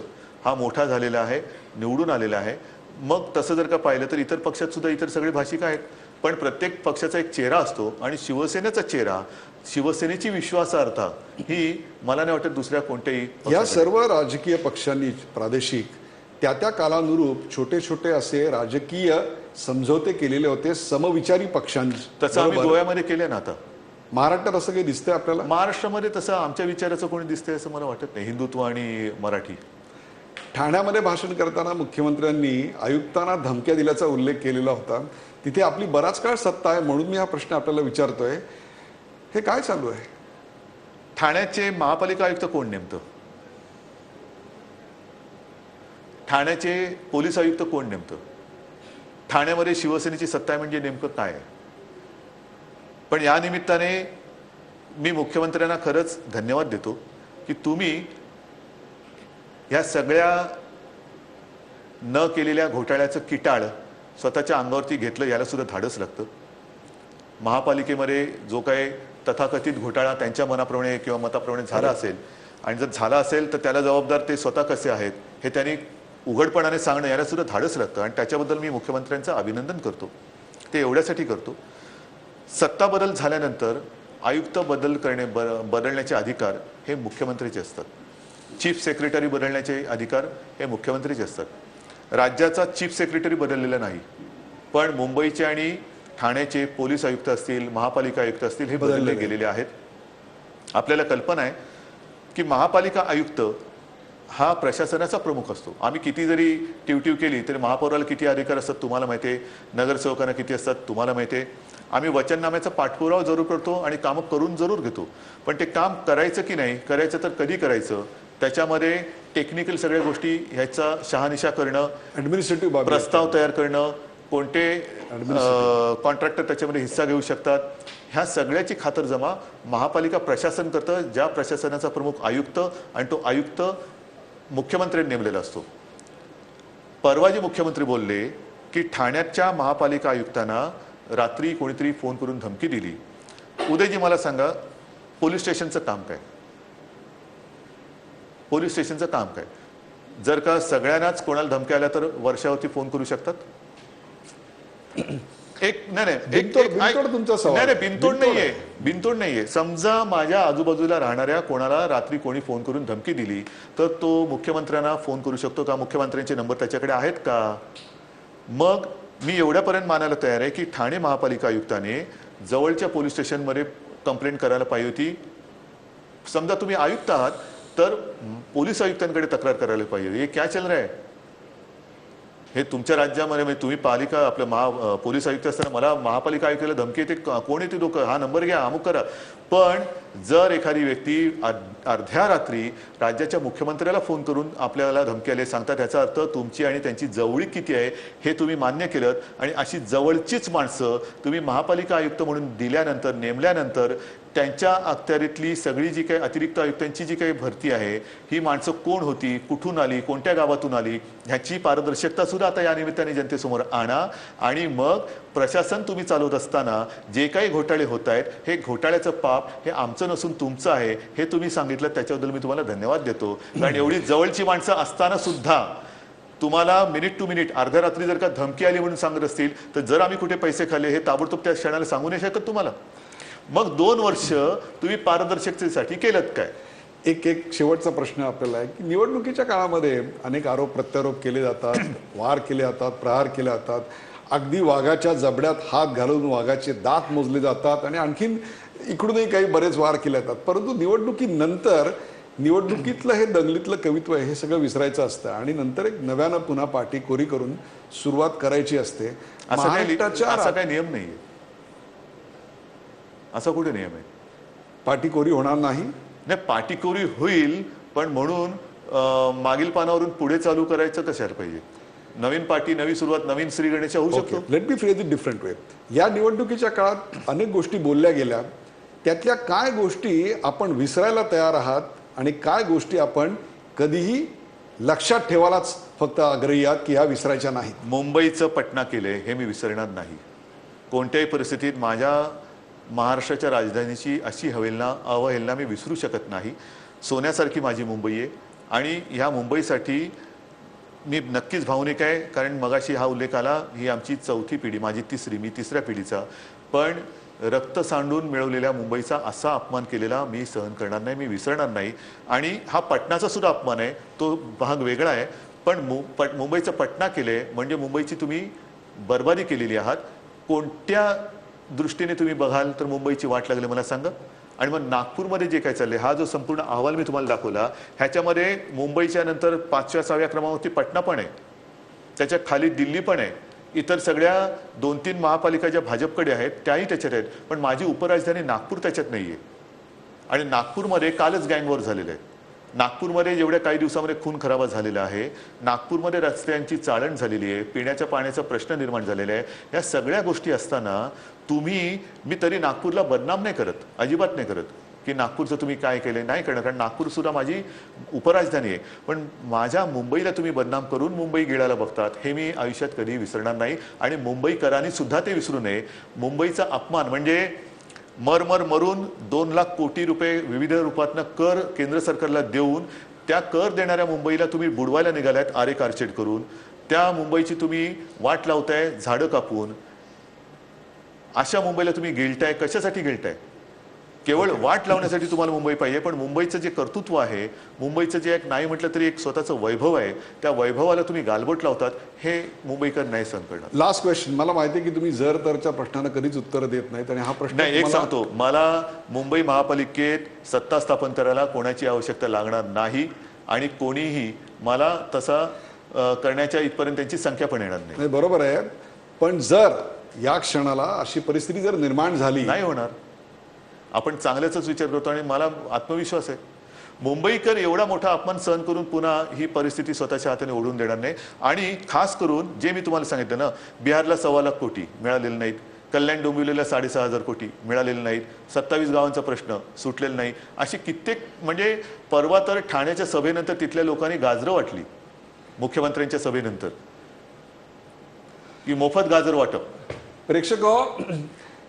हा मोठा झालेला आहे, निवडून आलेला आहे. मग तसं जर का पाहिलं तर इतर पक्षात सुद्धा इतर सगळे भाषिक आहेत, पण प्रत्येक पक्षाचा एक चेहरा असतो आणि शिवसेनेचा चेहरा, शिवसेनेची विश्वासार्हता ही मला नाही वाटत दुसऱ्या कोणत्याही या पक्षाकडे. सर्व राजकीय पक्षांनी प्रादेशिक त्या कालानुरूप छोटे छोटे असे राजकीय समझोते केलेले होते समविचारी पक्षांनी. तसं आम्ही गोव्यामध्ये केले ना. आता महाराष्ट्रात असं काही दिसतंय आपल्याला? महाराष्ट्रामध्ये तसं आमच्या विचाराचं कोणी दिसतंय असं मला वाटत नाही, हिंदुत्व आणि मराठी. ठाण्यामध्ये भाषण करताना मुख्यमंत्र्यांनी आयुक्तांना धमक्या दिल्याचा उल्लेख केलेला होता. तिथे आपली बराच काळ सत्ता आहे म्हणून मी हा प्रश्न आपल्याला विचारतोय, हे काय चालू आहे? ठाण्याचे महापालिका आयुक्त कोण नेमतं? ठाण्याचे पोलीस आयुक्त कोण नेमतं? ठाण्यामध्ये शिवसेनेची सत्ता आहे म्हणजे नेमकं काय आहे? पण या निमित्ताने मी मुख्यमंत्र्यांना खरंच धन्यवाद देतो की तुम्ही या सगळ्या न केलेल्या घोटाळ्याचं किटाळ स्वतःच्या अंगावरती घेतलं, याला सुद्धा धाडस लागतं. महापालिकेमध्ये जो काही तथाकथित घोटाळा त्यांच्या मनाप्रमाणे किंवा मताप्रमाणे झाला असेल आणि जर झाला असेल तर त्याला जबाबदार ते स्वतः कसे आहेत हे त्यांनी उघडपणाने सांगणं, याला सुद्धा धाडस लागतं आणि त्याच्याबद्दल मी मुख्यमंत्र्यांचं अभिनंदन करतो. ते एवढ्यासाठी करतो, सत्ता बदल झाल्यानंतर आयुक्त बदलण्याचे अधिकार हे मुख्यमंत्रीचे असतात. चीफ सेक्रेटरी बदलण्याचे अधिकार हे मुख्यमंत्रीचे असतात. राज्याचा चीफ सेक्रेटरी बदललेला नाही, पण मुंबईचे आणि ठाण्याचे पोलीस आयुक्त असतील, महापालिका आयुक्त असतील, हे बदलले गेलेले आहेत. आपल्याला कल्पना आहे की महापालिका आयुक्त हा प्रशासनाचा प्रमुख असतो. आम्ही किती जरी टिवटिव केली तरी महापौराला किती अधिकार असतात तुम्हाला माहिती आहे, नगरसेवकांना किती असतात तुम्हाला माहिती आहे. आम्ही वचननाम्याचा पाठपुरावा जरूर करतो आणि कामं करून जरूर घेतो, पण ते काम करायचं की नाही करायचं तर कधी करायचं, त्याच्यामध्ये टेक्निकल सगळ्या गोष्टी ह्याचा शहानिशा करणं, ऍडमिनिस्ट्रेटिव्ह प्रस्ताव तयार करणं, कोणते कॉन्ट्रॅक्टर त्याच्यामध्ये हिस्सा घेऊ शकतात, ह्या सगळ्याची खातरजमा महापालिका प्रशासन करतं, ज्या प्रशासनाचा प्रमुख आयुक्त आणि तो आयुक्त मुख्यमंत्र्यांनी नेमलेला असतो. परवा जे मुख्यमंत्री बोलले की ठाण्याच्या महापालिका आयुक्तांना रात्री कोणीतरी फोन करून धमकी दिली. उदयजी मला सांगा, पोलीस स्टेशनचं काम काय? पोलीस स्टेशनचं काम काय? जर का सगळ्यांनाच कोणाला धमक्या आल्या तर वर्षावरती फोन करू शकतात? बिनतोड नाहीये. समजा माझ्या आजूबाजूला राहणाऱ्या कोणाला रात्री कोणी फोन करून धमकी दिली तर तो मुख्यमंत्र्यांना फोन करू शकतो का? मुख्यमंत्र्यांचे नंबर त्याच्याकडे आहेत का? मग मी एवढ्यापर्यंत मानायला तयार आहे की ठाणे महापालिका आयुक्ताने जवळच्या पोलीस स्टेशनमध्ये कंप्लेंट करायला पाहिजे होती. समजा तुम्ही आयुक्त आहात तर पोलीस आयुक्तांकडे तक्रार करायला पाहिजे. हे क्या चल रहा है? हे तुमच्या राज्यामध्ये म्हणजे तुम्ही पालिका आपलं पोलीस आयुक्त असताना मला महापालिका आयुक्ताला धमकी येते, कोण येते लोक, हा नंबर घ्या, अमुक करा. पण जर एखादी व्यक्ती अर्ध्या रात्री राज्याच्या मुख्यमंत्र्याला फोन करून आपल्याला धमकी आले सांगतात, त्याचा अर्थ तुमची आणि त्यांची जवळीक किती आहे हे तुम्ही मान्य केलं. आणि अशी जवळचीच माणसं तुम्ही महापालिका आयुक्त म्हणून दिल्यानंतर, नेमल्यानंतर त्यांच्या अखत्यारीतली सगळी जी काही अतिरिक्त आयुक्तांची जी काही भरती आहे ही माणसं कोण होती, कुठून आली, कोणत्या गावातून आली, ह्याची पारदर्शकता सुद्धा आता या निमित्ताने जनतेसमोर आणा. आणि मग प्रशासन तुम्ही चालवत असताना जे काही घोटाळे होत आहेत हे घोटाळ्याचं पाप हे आमचं नसून तुमचं आहे हे तुम्ही सांगितलं, त्याच्याबद्दल मी तुम्हाला धन्यवाद देतो. कारण एवढी जवळची माणसं असताना सुद्धा तुम्हाला मिनिट टू मिनिट अर्ध्या रात्री जर का धमकी आली म्हणून सांगत असतील तर जर आम्ही कुठे पैसे खाल्ले हे ताबडतोब त्या क्षणाला सांगू नाही शकत तुम्हाला. मग 2 वर्ष तुम्ही पारदर्शकतेसाठी केलं काय? एक शेवटचा प्रश्न आपल्याला आहे की निवडणुकीच्या काळामध्ये अनेक आरोप प्रत्यारोप केले जातात, वार केले जातात, प्रहार केले जातात, अगदी वाघाच्या जबड्यात हात घालून वाघाचे दात मोजले जातात आणि आणखीन इकडूनही काही बरेच वार केले जातात. परंतु निवडणुकीनंतर निवडणुकीतलं हे दंगलीतलं कवित्व आहे हे सगळं विसरायचं असतं आणि नंतर एक नव्यानं पुन्हा पाठी कोरी करून सुरुवात करायची असते. असा काही नियम नाहीये. असा कुठे नियम आहे? पाठी कोरी होणार नाही. नाही, पाटीकोरी होईल, पण म्हणून मागील पानावरून पुढे चालू करायचं कशाला पाहिजे? नवीन पाठी, नवी सुरुवात, नवीन श्री गणेश होऊ शकतो. Let me phrase it different वे. या निवडणुकीच्या काळात अनेक गोष्टी बोलल्या गेल्या, त्यातल्या काय गोष्टी आपण विसरायला तयार आहात आणि काय गोष्टी आपण कधीही लक्षात ठेवायलाच फक्त आग्रही आहात की ह्या विसरायच्या नाहीत? मुंबईचं पटना केलंय हे मी विसरणार नाही. कोणत्याही परिस्थितीत माझ्या महाराष्ट्राच्या राजधानीची अशी अवहेलना मी विसरू शकत नाही. सोन्यासारखी माझी मुंबई आहे आणि ह्या मुंबईसाठी मी नक्कीच भावनिक आहे. कारण मगाशी हा उल्लेख आला, ही आमची 4थी पिढी, माझी 3री, मी 3ऱ्या पिढीचा. पण रक्त सांडून मिळवलेल्या मुंबईचा असा अपमान केलेला मी सहन करणार नाही, मी विसरणार नाही. आणि हा पटनाचा सुद्धा अपमान आहे, तो भाग वेगळा आहे. पण मुंबईचं पटना केले म्हणजे मुंबईची तुम्ही बरबादी केलेली आहात. कोणत्या दृष्टीने तुम्ही बघाल तर मुंबईची वाट लागली मला सांगा. आणि मग नागपूरमध्ये जे काय चाललंय, हा जो संपूर्ण अहवाल मी तुम्हाला दाखवला, ह्याच्यामध्ये मुंबईच्या नंतर 5व्या 6व्या क्रमांकावरती पटना पण आहे, त्याच्या खाली दिल्ली पण आहे, इतर सगळ्या 2-3 महापालिका ज्या भाजपकडे आहेत त्याही त्याच्यात आहेत. पण माझी उपराजधानी नागपूर त्याच्यात नाहीये. आणि नागपूरमध्ये कालच गँगवॉर झालेलं आहे. नागपूरमध्ये जेवढ्या काही दिवसामध्ये खून खराबा झालेला आहे, नागपूरमध्ये रस्त्यांची चाळण झालेली आहे, पिण्याच्या पाण्याचा प्रश्न निर्माण झालेला आहे. या सगळ्या गोष्टी असताना मी तरी नागपूरला बदनाम नाही करत, अजिबात नाही करत की नागपूरचं तुम्ही काय केलं, नाही करणार. कारण नागपूर सुद्धा माझी उपराजधानी आहे. पण माझ्या मुंबईला तुम्ही बदनाम करून मुंबई गिळायला बघतात, हे मी आयुष्यात कधी विसरणार नाही. आणि मुंबईकरांनी सुद्धा ते विसरू नये. मुंबईचा अपमान म्हणजे मरून 2 लाख कोटी रुपये विविध रूपातनं कर केंद्र सरकारला देऊन त्या कर देणाऱ्या मुंबईला तुम्ही बुडवायला निघालात आरे कारशेड करून. त्या मुंबईची तुम्ही वाट लावताय झाडं कापून. अशा मुंबईला तुम्ही गिळताय. कशासाठी गिळताय? केवळ वाट लावण्यासाठी तुम्हाला मुंबई पाहिजे. पण मुंबईचं जे कर्तृत्व आहे, मुंबईचं जे एक नाही म्हटलं तरी एक स्वतःचं वैभव आहे, त्या वैभवाला तुम्ही गालबोट लावतात, हे मुंबईकर नाही सहन करणार. Last question. मला माहिती आहे की तुम्ही जर तरच्या प्रश्नांना कधीच उत्तर देत नाहीत आणि हा प्रश्न नाही, एक सांगतो, मला मुंबई महापालिकेत सत्ता स्थापन करायला कोणाची आवश्यकता लागणार नाही आणि कोणीही मला तसा करण्याच्या इथपर्यंत त्यांची संख्या पण येणार नाही. बरोबर आहे. पण जर या क्षणाला अशी परिस्थिती जर निर्माण झाली, नाही होणार. आपण चांगल्याच विचार करतो आणि मला आत्मविश्वास आहे मुंबईकर एवढा मोठा अपमान सहन करून पुन्हा ही परिस्थिती स्वतःच्या हाताने ओढून देणार नाही. आणि खास करून जे मी तुम्हाला सांगितलं ना, बिहारला 1.25 लाख कोटी मिळालेले नाहीत, कल्याण डोंबिवलीला 6,500 कोटी मिळालेले नाहीत, 27 गावांचा प्रश्न सुटलेला नाही, अशी कित्येक. म्हणजे परवा तर ठाण्याच्या सभेनंतर तिथल्या लोकांनी गाजरं वाटली, मुख्यमंत्र्यांच्या सभेनंतर, की मोफत गाजर वाटप. प्रेक्षक,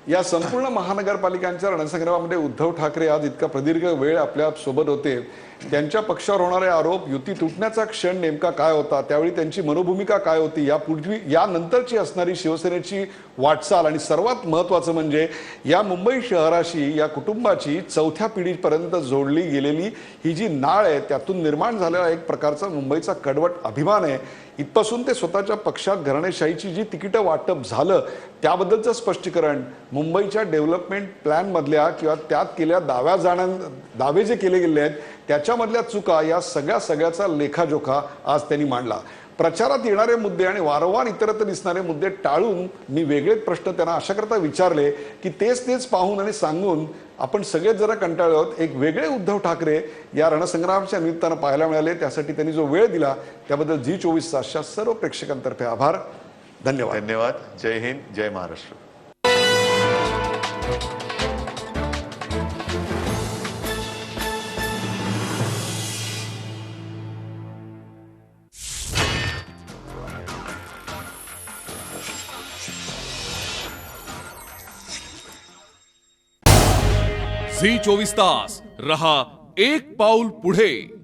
या संपूर्ण महानगरपालिकांच्या रणसंग्रामामध्ये उद्धव ठाकरे आज इतका प्रदीर्घ वेळ आपल्या सोबत होते. त्यांच्या पक्षावर होणारे आरोप, युती तुटण्याचा क्षण नेमका काय होता, त्यावेळी त्यांची मनोभूमिका काय होती, यानंतरची असणारी शिवसेनेची वाटचाल आणि सर्वात महत्त्वाचं म्हणजे या मुंबई शहराशी, या कुटुंबाची 4थ्या पिढीपर्यंत जोडली गेलेली ही जी नाळ आहे, त्यातून निर्माण झालेला एक प्रकारचा मुंबईचा कडवट अभिमान आहे. इथपासून ते स्वतःच्या पक्षात घराणेशाहीची जी तिकीटं वाटप झालं त्याबद्दलचं स्पष्टीकरण, मुंबईच्या डेव्हलपमेंट प्लॅनमधल्या किंवा त्यात केल्या दावे जे केले गेले आहेत त्याच्यामधल्या चुका, या सगळ्याचा लेखाजोखा आज त्यांनी मांडला. प्रचारात येणारे मुद्दे आणि वारंवार इतरत्र दिसणारे मुद्दे टाळून मी वेगळेच प्रश्न त्यांना अशाकरता विचारले की तेच पाहून आणि सांगून आपण सगळेच जरा कंटाळलो आहोत. एक वेगळे उद्धव ठाकरे या रणसंग्रामाच्या निमित्तानं पाहायला मिळाले. त्यासाठी त्यांनी जो वेळ दिला त्याबद्दल झी24 तासच्या सर्व प्रेक्षकांतर्फे आभार. धन्यवाद. धन्यवाद. जय हिंद, जय महाराष्ट्र. झी 24 तास रहा एक पाऊल पुढे.